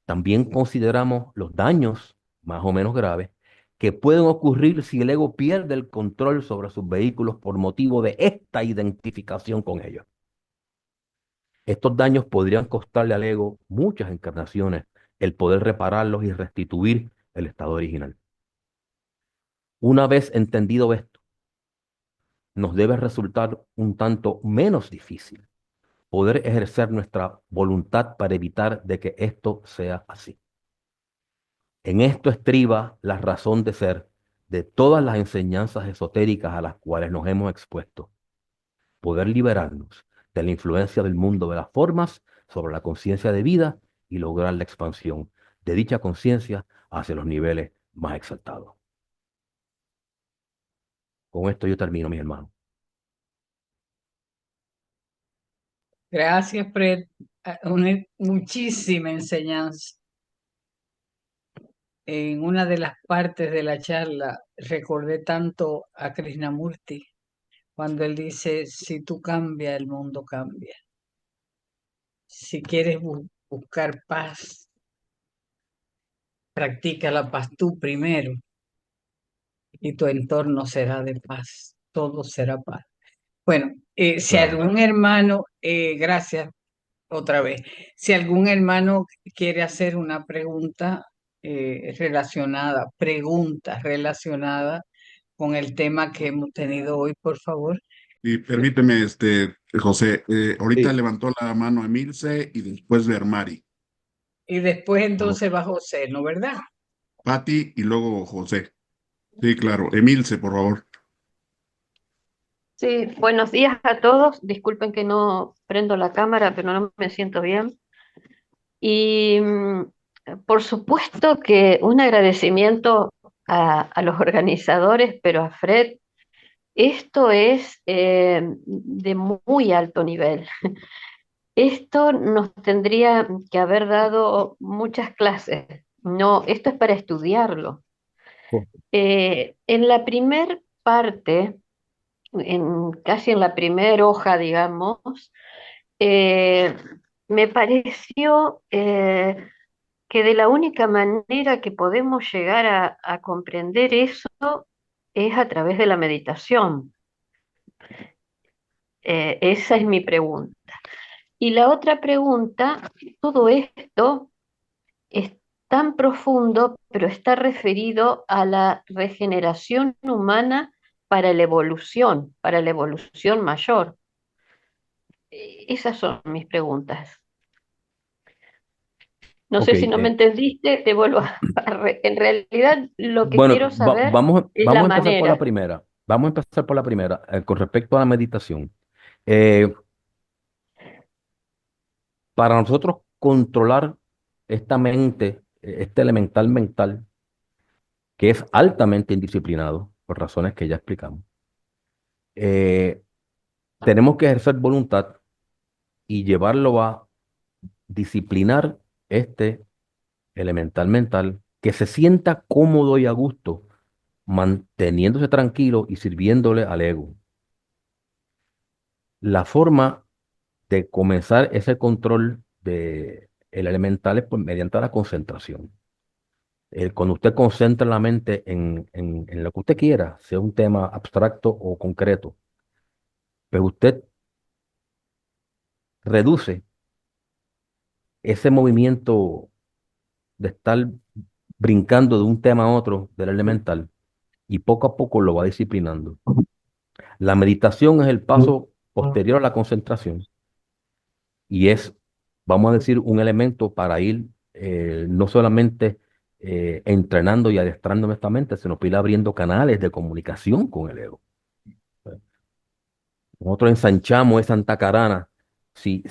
También consideramos los daños, más o menos graves, que pueden ocurrir si el ego pierde el control sobre sus vehículos por motivo de esta identificación con ellos. Estos daños podrían costarle al ego muchas encarnaciones el poder repararlos y restituir el estado original. Una vez entendido esto, nos debe resultar un tanto menos difícil poder ejercer nuestra voluntad para evitar de que esto sea así. En esto estriba la razón de ser de todas las enseñanzas esotéricas a las cuales nos hemos expuesto. Poder liberarnos de la influencia del mundo de las formas sobre la conciencia de vida y lograr la expansión de dicha conciencia hacia los niveles más exaltados. Con esto yo termino, mis hermanos. Gracias, Fred. Muchísima enseñanza. En una de las partes de la charla recordé tanto a Krishnamurti cuando él dice, si tú cambias, el mundo cambia. Si quieres buscar paz, practica la paz tú primero y tu entorno será de paz, todo será paz. Bueno, si Claro. algún hermano, gracias otra vez, si algún hermano quiere hacer una pregunta relacionada con el tema que hemos tenido hoy, por favor. Y permíteme, José, ahorita Sí. levantó la mano Emilce y después Vermari. Y después Luego entonces va José, ¿no verdad? Pati y luego José. Sí, claro. Emilce, por favor. Sí, buenos días a todos. Disculpen que no prendo la cámara, pero no me siento bien. Y por supuesto que un agradecimiento a los organizadores, pero a Fred, esto es de muy alto nivel. Esto nos tendría que haber dado muchas clases. No, esto es para estudiarlo. En la primer parte, casi en la primera hoja, digamos, eh, me pareció que de la única manera que podemos llegar a comprender eso es a través de la meditación. Esa es mi pregunta. Y la otra pregunta, todo esto es tan profundo, pero está referido a la regeneración humana para la evolución mayor. Esas son mis preguntas. No Ok. sé si no me entendiste, te vuelvo En realidad, lo que Bueno, quiero saber es la vamos a empezar por la manera. primera. Vamos a empezar por la primera, con respecto a la meditación. Eh, para nosotros controlar esta mente, este elemental mental, que es altamente indisciplinado, por razones que ya explicamos, eh, tenemos que ejercer voluntad y llevarlo a disciplinar este elemental mental, que se sienta cómodo y a gusto, manteniéndose tranquilo y sirviéndole al ego. La forma de comenzar ese control de el elemental es pues, mediante la concentración. Cuando usted concentra la mente en lo que usted quiera, sea un tema abstracto o concreto, pues usted reduce ese movimiento de estar brincando de un tema a otro del elemental y poco a poco lo va disciplinando. La meditación es el paso posterior a la concentración y es, vamos a decir, un elemento para ir no solamente entrenando y adestrando nuestra mente, sino para ir abriendo canales de comunicación con el ego. Nosotros ensanchamos esa antacarana si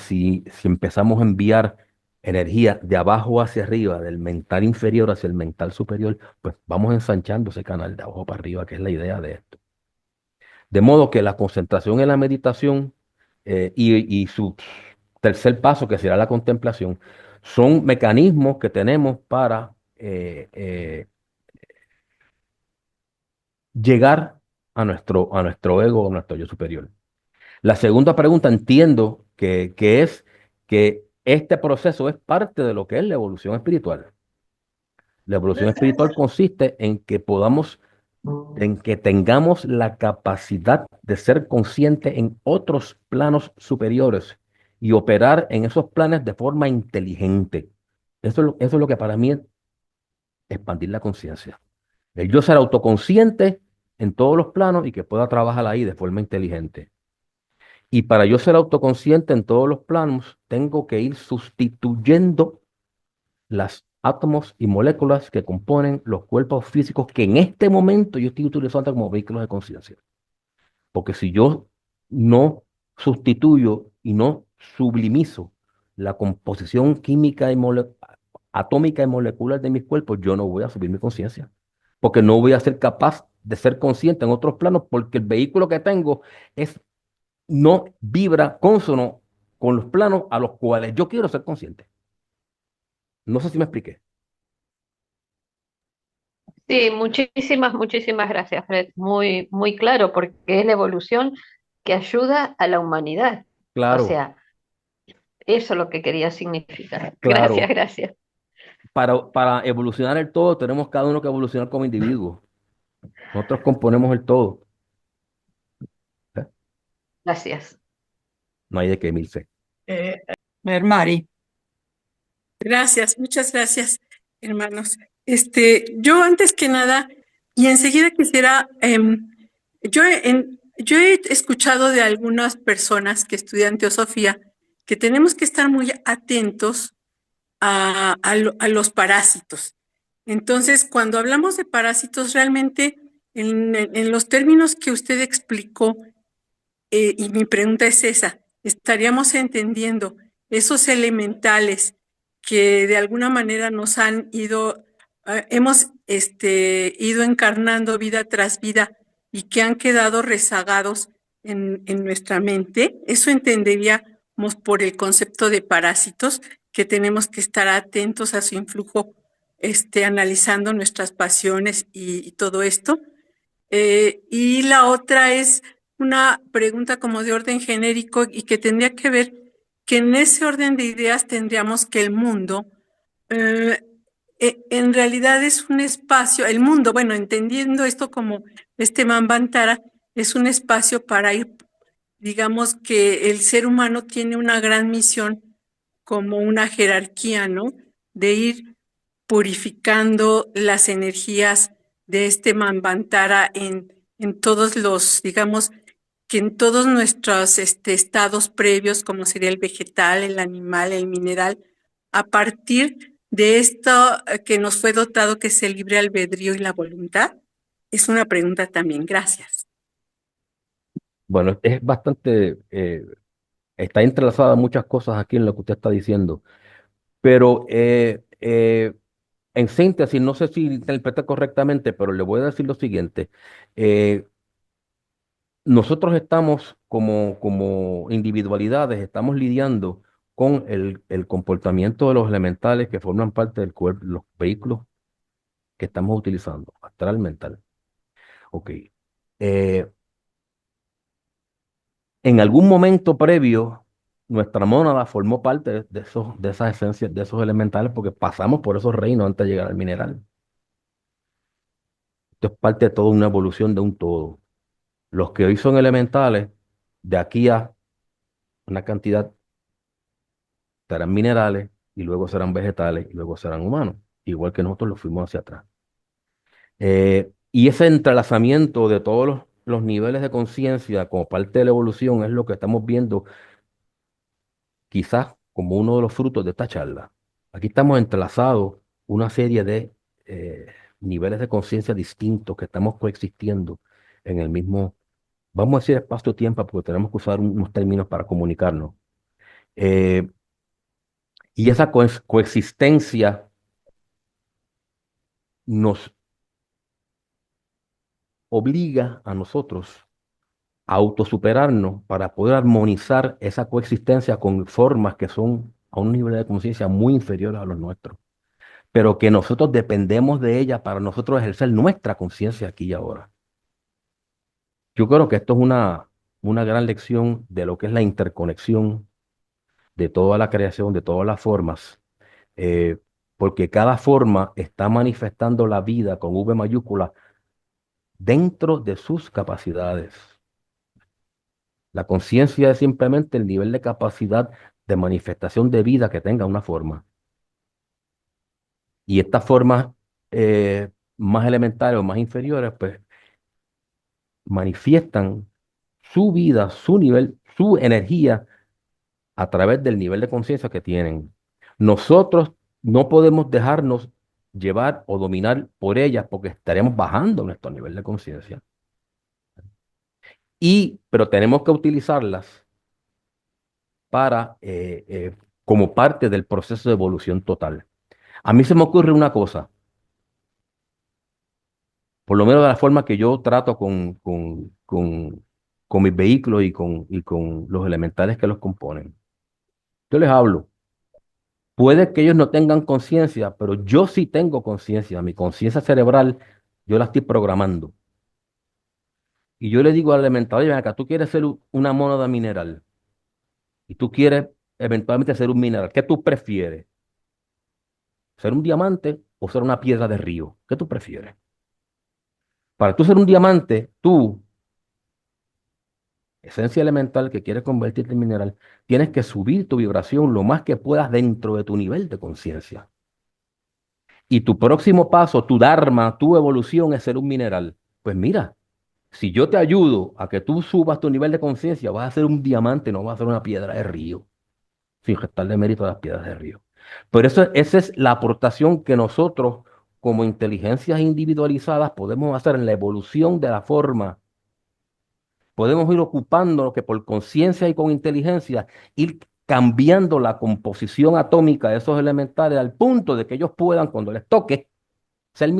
empezamos a enviar energía de abajo hacia arriba, del mental inferior hacia el mental superior, pues vamos ensanchando ese canal de abajo para arriba, que es la idea de esto. De modo que la concentración en la meditación y su tercer paso, que será la contemplación, son mecanismos que tenemos para llegar a nuestro ego, a nuestro yo superior. La segunda pregunta entiendo que es que este proceso es parte de lo que es la evolución espiritual. La evolución espiritual consiste en que tengamos la capacidad de ser conscientes en otros planos superiores y operar en esos planes de forma inteligente. Eso es lo que para mí es expandir la conciencia. El yo ser autoconsciente en todos los planos y que pueda trabajar ahí de forma inteligente. Y para yo ser autoconsciente en todos los planos, tengo que ir sustituyendo las átomos y moléculas que componen los cuerpos físicos que en este momento yo estoy utilizando como vehículos de conciencia. Porque si yo no sustituyo y no sublimizo la composición química y atómica y molecular de mis cuerpos, yo no voy a subir mi conciencia. Porque no voy a ser capaz de ser consciente en otros planos porque el vehículo que tengo es no vibra consono con los planos a los cuales yo quiero ser consciente. No sé si me expliqué. Sí, muchísimas gracias, Fred. Muy, muy claro, porque es la evolución que ayuda a la humanidad. O Claro, sea, eso es lo que quería significar. Gracias, claro. gracias, Para evolucionar el todo, tenemos cada uno que evolucionar como individuo. Nosotros componemos el todo. ¿Eh? gracias. No hay de qué, Milce. Mari. Gracias, muchas gracias, hermanos. Yo antes que nada, y enseguida quisiera, yo he escuchado de algunas personas que estudian teosofía que tenemos que estar muy atentos a los parásitos. Entonces, cuando hablamos de parásitos, realmente en los términos que usted explicó, y mi pregunta es esa, ¿estaríamos entendiendo esos elementales que de alguna manera nos han ido, hemos ido encarnando vida tras vida y que han quedado rezagados en nuestra mente? Eso entenderíamos por el concepto de parásitos, que tenemos que estar atentos a su influjo, analizando nuestras pasiones y todo esto. Y la otra es una pregunta como de orden genérico y que tendría que ver que en ese orden de ideas tendríamos que el mundo eh, en realidad es un espacio, el mundo, bueno, entendiendo esto como este Manvantara, es un espacio para ir, digamos que el ser humano tiene una gran misión como una jerarquía, ¿no? De ir purificando las energías de este Manvantara en todos los, digamos, que en todos nuestros estados previos, como sería el vegetal, el animal, el mineral, a partir de esto que nos fue dotado, que es el libre albedrío y la voluntad. Es una pregunta también. Gracias. Bueno, es bastante, está entrelazada muchas cosas aquí en lo que usted está diciendo, pero en síntesis, no sé si interpreta correctamente, pero le voy a decir lo siguiente. Eh, nosotros estamos como individualidades, estamos lidiando con el comportamiento de los elementales que forman parte del cuerpo, los vehículos que estamos utilizando, astral, mental. Ok. Eh, en algún momento previo, nuestra mónada formó parte de esas esencias, de esos elementales, porque pasamos por esos reinos antes de llegar al mineral. Esto es parte de toda una evolución de un todo. Los que hoy son elementales, de aquí a una cantidad, serán minerales y luego serán vegetales y luego serán humanos, igual que nosotros lo fuimos hacia atrás. Y ese entrelazamiento de todos los niveles de conciencia como parte de la evolución es lo que estamos viendo quizás como uno de los frutos de esta charla. Aquí estamos entrelazados una serie de eh, niveles de conciencia distintos que estamos coexistiendo en el mismo, vamos a decir espacio-tiempo, porque tenemos que usar unos términos para comunicarnos. Eh, y esa coexistencia nos obliga a nosotros a autosuperarnos para poder armonizar esa coexistencia con formas que son a un nivel de conciencia muy inferior a los nuestros, pero que nosotros dependemos de ella para nosotros ejercer nuestra conciencia aquí y ahora. Yo creo que esto es una gran lección de lo que es la interconexión de toda la creación, de todas las formas, eh, porque cada forma está manifestando la vida con V mayúscula dentro de sus capacidades. La conciencia es simplemente el nivel de capacidad de manifestación de vida que tenga una forma. Y estas formas más elementales o más inferiores, pues manifiestan su vida, su nivel, su energía a través del nivel de conciencia que tienen. Nosotros no podemos dejarnos llevar o dominar por ellas porque estaremos bajando nuestro nivel de conciencia. Pero tenemos que utilizarlas para, como parte del proceso de evolución total. A mí se me ocurre una cosa, por lo menos de la forma que yo trato con mis vehículos y con los elementales que los componen. Yo les hablo. Puede que ellos no tengan conciencia, pero yo sí tengo conciencia. Mi conciencia cerebral, yo la estoy programando. Y yo le digo al elemental, oye, ven acá, tú quieres ser una mónada mineral y tú quieres eventualmente ser un mineral. ¿Qué tú prefieres? ¿Ser un diamante o ser una piedra de río? ¿Qué tú prefieres? Para tú ser un diamante, tú, esencia elemental que quieres convertirte en mineral, tienes que subir tu vibración lo más que puedas dentro de tu nivel de conciencia. Y tu próximo paso, tu dharma, tu evolución es ser un mineral. Pues mira, si yo te ayudo a que tú subas tu nivel de conciencia, vas a ser un diamante, no vas a ser una piedra de río, sin restarle mérito a las piedras de río. Pero esa es la aportación que nosotros, como inteligencias individualizadas, podemos hacer en la evolución de la forma. Podemos ir ocupando lo que por conciencia y con inteligencia, ir cambiando la composición atómica de esos elementales al punto de que ellos puedan, cuando les toque, ser un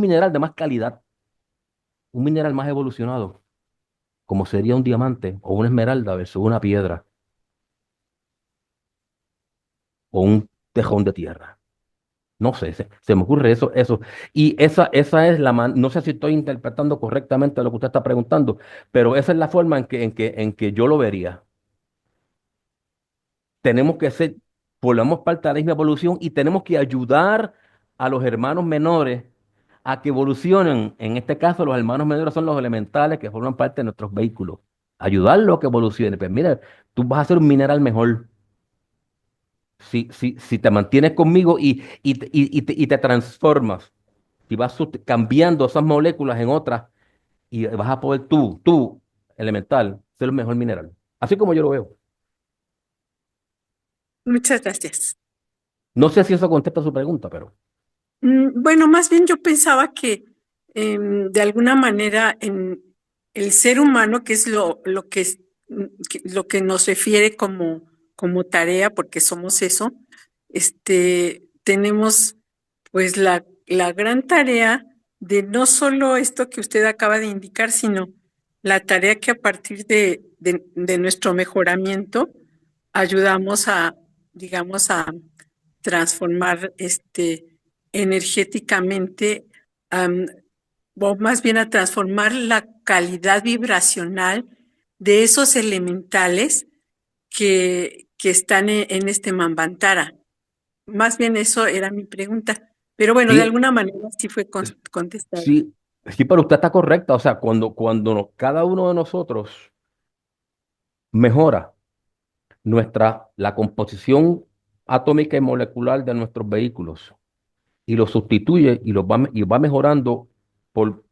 mineral de más calidad, un mineral más evolucionado, como sería un diamante o una esmeralda versus una piedra o un tejón de tierra. No sé, se me ocurre eso. Y esa es no sé si estoy interpretando correctamente lo que usted está preguntando, pero esa es la forma en que yo lo vería. Tenemos que ser, formamos parte de la misma evolución y tenemos que ayudar a los hermanos menores a que evolucionen. En este caso, los hermanos menores son los elementales que forman parte de nuestros vehículos. Ayudarlos a que evolucionen. Pues mira, tú vas a ser un mineral mejor si te mantienes conmigo y te transformas. Si vas cambiando esas moléculas en otras y vas a poder tú, elemental, ser un mejor mineral. Así como yo lo veo. Muchas gracias. No sé si eso contesta su pregunta, pero... Bueno, más bien yo pensaba que de alguna manera en el ser humano, que es lo que nos refiere como tarea, porque somos eso, tenemos pues la gran tarea de no solo esto que usted acaba de indicar, sino la tarea que a partir de nuestro mejoramiento ayudamos a, digamos, a transformar energéticamente, am, o más bien a transformar la calidad vibracional de esos elementales que están en este Manvantara. Más bien eso era mi pregunta. Pero bueno, de Sí, alguna manera sí fue contestada. sí, sí, pero usted está correcta. O sea, cada uno de nosotros mejora la composición atómica y molecular de nuestros vehículos y los sustituye y va mejorando por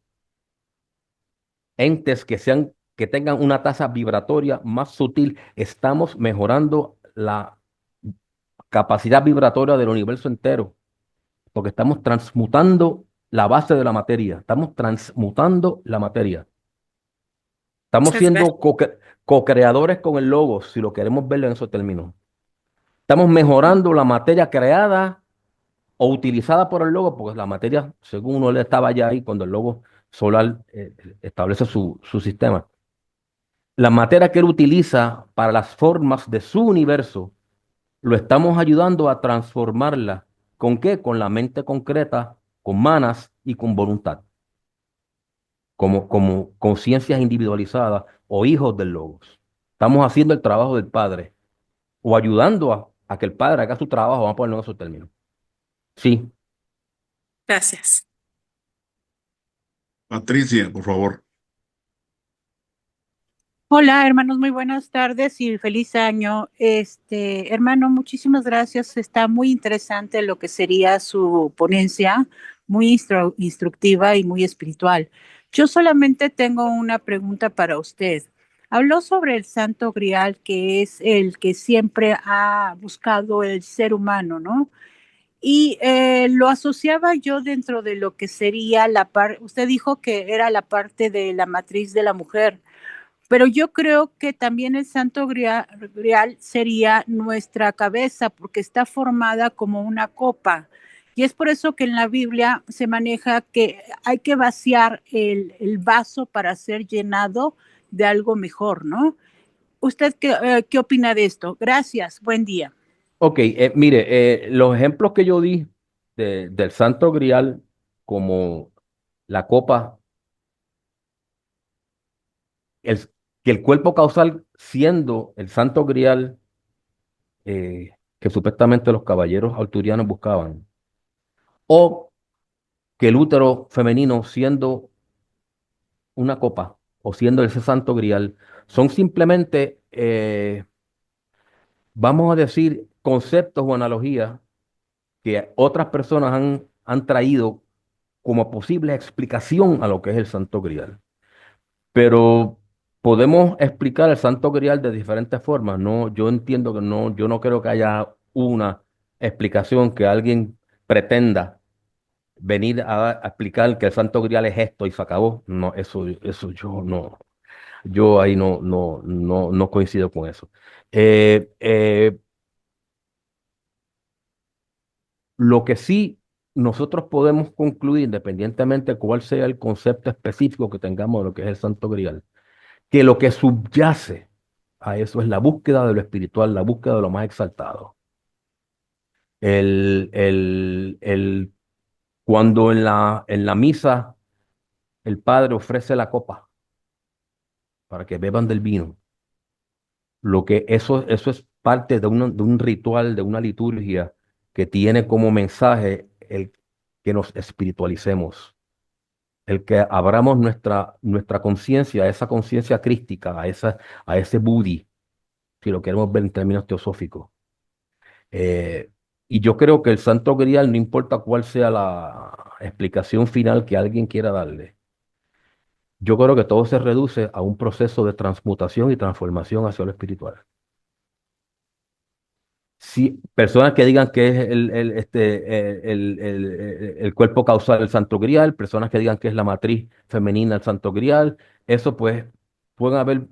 entes que tengan una tasa vibratoria más sutil, estamos mejorando la capacidad vibratoria del universo entero, porque estamos transmutando la base de la materia, estamos transmutando la materia. Estamos Muchas gracias. siendo co-creadores con el logos, si lo queremos ver en esos términos. Estamos mejorando la materia creada o utilizada por el logo, porque la materia, según uno le estaba ya ahí cuando el logo solar establece su sistema. La materia que él utiliza para las formas de su universo, lo estamos ayudando a transformarla. ¿Con qué? Con la mente concreta, con manas y con voluntad, como conciencias individualizadas o hijos del Logos. Estamos haciendo el trabajo del Padre o ayudando a que el Padre haga su trabajo, vamos a ponerlo en esos términos. Sí. Gracias. Patricia, por favor. Hola, hermanos, muy buenas tardes y feliz año. Hermano, muchísimas gracias. Está muy interesante lo que sería su ponencia, muy instructiva y muy espiritual. Yo solamente tengo una pregunta para usted. Habló sobre el Santo Grial, que es el que siempre ha buscado el ser humano, ¿no? Y lo asociaba yo dentro de lo que sería la parte, usted dijo que era la parte de la matriz de la mujer. Pero yo creo que también el Santo Grial sería nuestra cabeza, porque está formada como una copa. Y es por eso que en la Biblia se maneja que hay que vaciar el vaso para ser llenado de algo mejor, ¿no? ¿Usted qué opina de esto? Gracias, buen día. Ok, mire, los ejemplos que yo di del Santo Grial como la copa, el, que el cuerpo causal siendo el Santo Grial eh, que supuestamente los caballeros arturianos buscaban, o que el útero femenino siendo una copa o siendo ese Santo Grial, son simplemente, vamos a decir, conceptos o analogías que otras personas han traído como posible explicación a lo que es el Santo Grial. Pero podemos explicar el Santo Grial de diferentes formas. No, yo entiendo que no, yo no creo que haya una explicación que alguien pretenda venir a explicar que el Santo Grial es esto y se acabó. No, eso yo no, yo ahí no coincido con eso. Eh, eh, lo que sí nosotros podemos concluir, independientemente de cuál sea el concepto específico que tengamos de lo que es el Santo Grial, que lo que subyace a eso es la búsqueda de lo espiritual, la búsqueda de lo más exaltado. Cuando en la misa el Padre ofrece la copa para que beban del vino, eso es parte de un ritual, de una liturgia que tiene como mensaje el que nos espiritualicemos, el que abramos nuestra conciencia, a esa conciencia crística, a ese Buddhi, si lo queremos ver en términos teosóficos. Eh, y yo creo que el Santo Grial, no importa cuál sea la explicación final que alguien quiera darle, yo creo que todo se reduce a un proceso de transmutación y transformación hacia lo espiritual. Si personas que digan que es el cuerpo causal del Santo Grial, personas que digan que es la matriz femenina del Santo Grial, eso pues pueden haber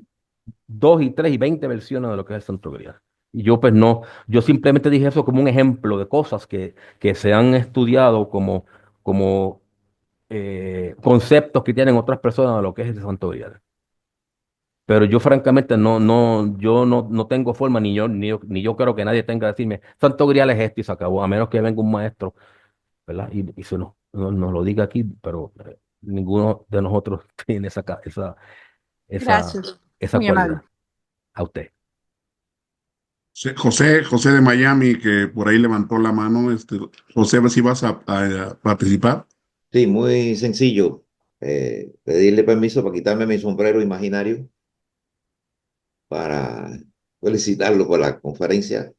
2 y 3 y 20 versiones de lo que es el Santo Grial. Y yo pues no, yo simplemente dije eso como un ejemplo de cosas que se han estudiado como conceptos que tienen otras personas de lo que es el Santo Grial. Pero yo francamente no tengo forma, ni yo creo que nadie tenga que decirme, Santo Grial es esto y se acabó, a menos que venga un maestro, ¿verdad? Y se nos lo diga aquí, pero ninguno de nosotros tiene esa, Gracias, esa muy amable. cualidad. A usted. José de Miami, que por ahí levantó la mano. José, si vas a participar. Sí, muy sencillo. Pedirle permiso para quitarme mi sombrero imaginario para felicitarlo por la conferencia.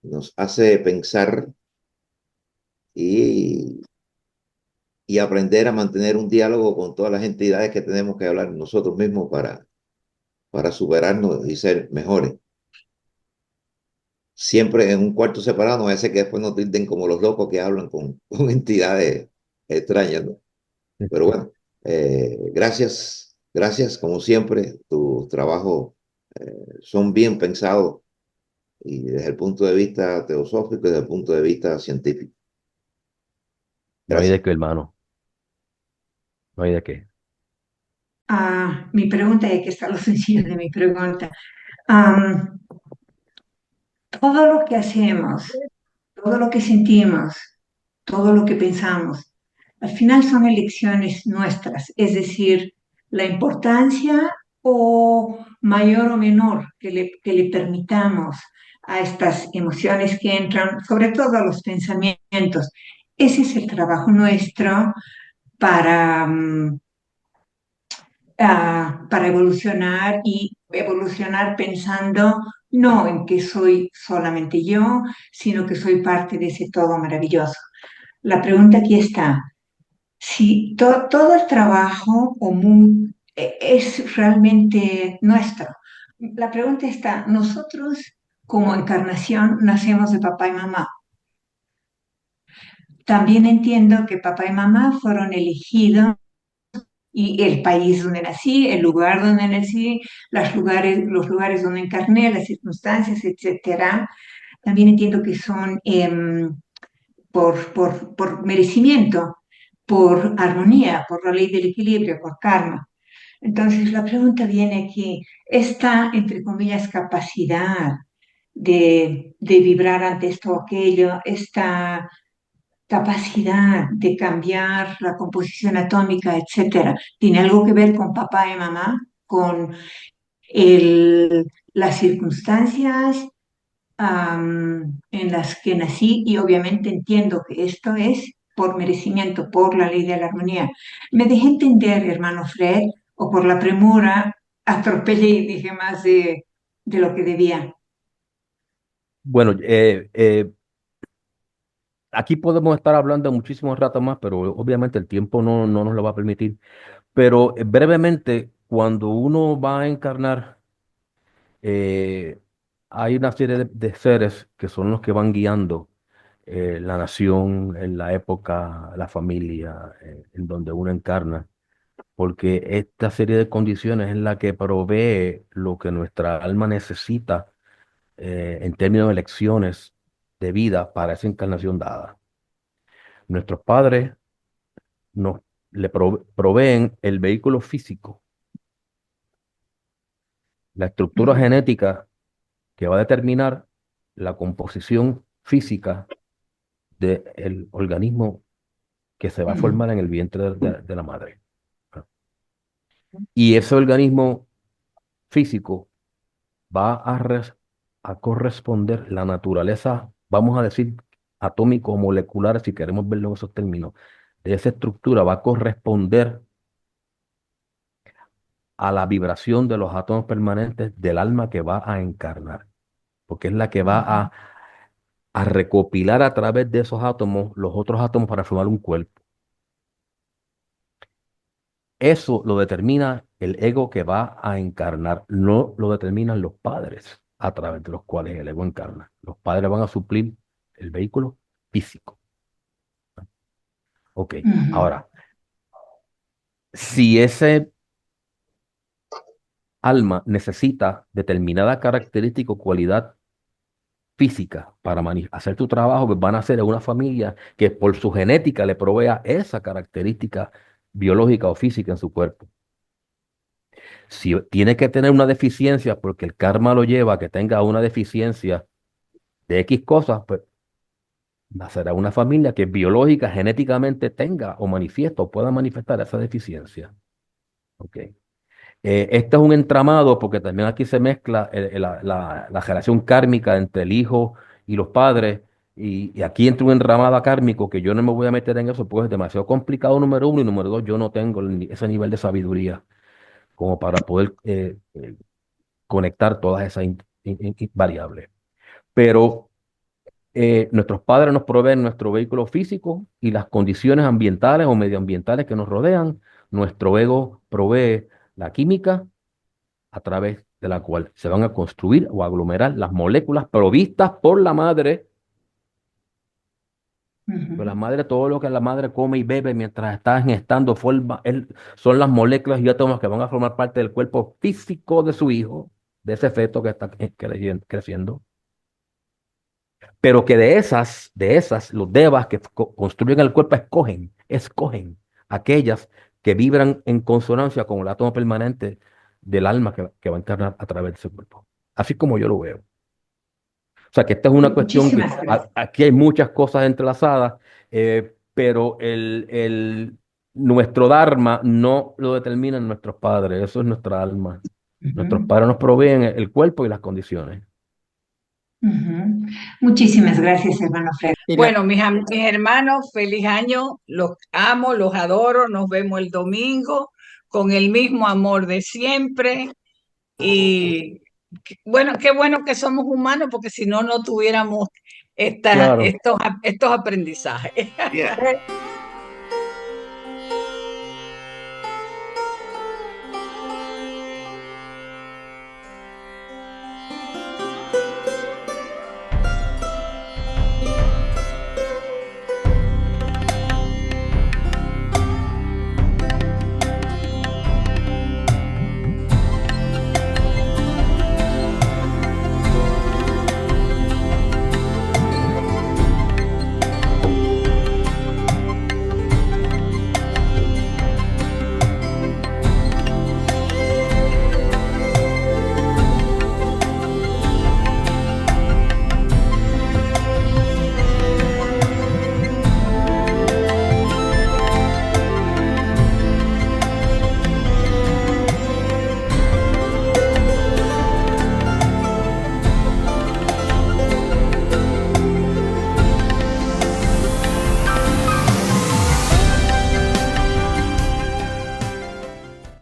Nos hace pensar y, y aprender a mantener un diálogo con todas las entidades que tenemos que hablar nosotros mismos para superarnos y ser mejores. Siempre en un cuarto separado, no hace que después nos tilden como los locos que hablan con entidades extrañas, ¿no? Pero bueno, gracias, como siempre, tus trabajos son bien pensados y desde el punto de vista teosófico y desde el punto de vista científico. No hay Gracias. de qué, hermano, no hay de qué. Mi pregunta es que está lo sencillo de mi pregunta. Am, Todo lo que hacemos, todo lo que sentimos, todo lo que pensamos, al final son elecciones nuestras, es decir, la importancia o mayor o menor que le permitamos a estas emociones que entran, sobre todo a los pensamientos. Ese es el trabajo nuestro para, para evolucionar y evolucionar pensando no en que soy solamente yo, sino que soy parte de ese todo maravilloso. La pregunta aquí está, si todo el trabajo común es realmente nuestro. La pregunta está, nosotros como encarnación nacemos de papá y mamá. También entiendo que papá y mamá fueron elegidos y el país donde nací, el lugar donde nací, los lugares donde encarné, las circunstancias, etcétera. También entiendo que son por merecimiento, por armonía, por la ley del equilibrio, por karma. Entonces la pregunta viene aquí, esta, entre comillas, capacidad de vibrar ante esto o aquello, esta capacidad de cambiar la composición atómica, etcétera, tiene algo que ver con papá y mamá, con las circunstancias en las que nací y obviamente entiendo que esto es por merecimiento, por la ley de la armonía. Me dejé entender, hermano Fred, o por la premura atropellé y dije más de lo que debía. Bueno, aquí podemos estar hablando muchísimos rato más, pero obviamente el tiempo no nos lo va a permitir. Pero brevemente, cuando uno va a encarnar, eh, hay una serie de seres que son los que van guiando la nación, en la época, la familia, en donde uno encarna, porque esta serie de condiciones es la que provee lo que nuestra alma necesita en términos de lecciones de vida para esa encarnación dada. Nuestros padres nos proveen el vehículo físico, la estructura Ujú, genética que va a determinar la composición física del organismo que se va a ujú, formar en el vientre de la madre. Y ese organismo físico va a corresponder la naturaleza, vamos a decir, atómico o molecular, si queremos verlo en esos términos, de esa estructura va a corresponder a la vibración de los átomos permanentes del alma que va a encarnar, porque es la que va ujú, a recopilar a través de esos átomos los otros átomos para formar un cuerpo. Eso lo determina el ego que va a encarnar, no lo determinan los padres a través de los cuales el ego encarna. Los padres van a suplir el vehículo físico. Ok, ujú, ahora, si ese alma necesita determinada característica o cualidad física para hacer tu trabajo, pues van a ser en una familia que por su genética le provea esa característica biológica o física en su cuerpo. Si tiene que tener una deficiencia porque el karma lo lleva a que tenga una deficiencia de X cosas, pues nacerá una familia que biológica, genéticamente tenga o manifiesta o pueda manifestar esa deficiencia. ¿Ok? Este es un entramado porque también aquí se mezcla la relación kármica entre el hijo y los padres. Y aquí entra un entramado kármico que yo no me voy a meter en eso porque es demasiado complicado, número uno, y número dos, yo no tengo ese nivel de sabiduría como para poder conectar todas esas variables. Pero nuestros padres nos proveen nuestro vehículo físico y las condiciones ambientales o medioambientales que nos rodean. Nuestro ego provee la química a través de la cual se van a construir o aglomerar las moléculas provistas por la madre. Pues la madre, todo lo que la madre come y bebe mientras está gestando son las moléculas y átomos que van a formar parte del cuerpo físico de su hijo, de ese feto que está creciendo. Pero que de esas, los devas que construyen el cuerpo escogen aquellas que vibran en consonancia con el átomo permanente del alma que va a encarnar a través de ese cuerpo. Así como yo lo veo. O sea que esta es una cuestión que Muchísimas gracias. aquí hay muchas cosas entrelazadas, pero nuestro Dharma no lo determinan nuestros padres, eso es nuestra alma. Nuestros Ujú, padres nos proveen el cuerpo y las condiciones. ujú. Muchísimas gracias, hermano Fred. Bueno, mis hermanos, feliz año, los amo, los adoro, nos vemos el domingo con el mismo amor de siempre y bueno, qué bueno que somos humanos porque si no, no tuviéramos Claro. estos aprendizajes. Yeah.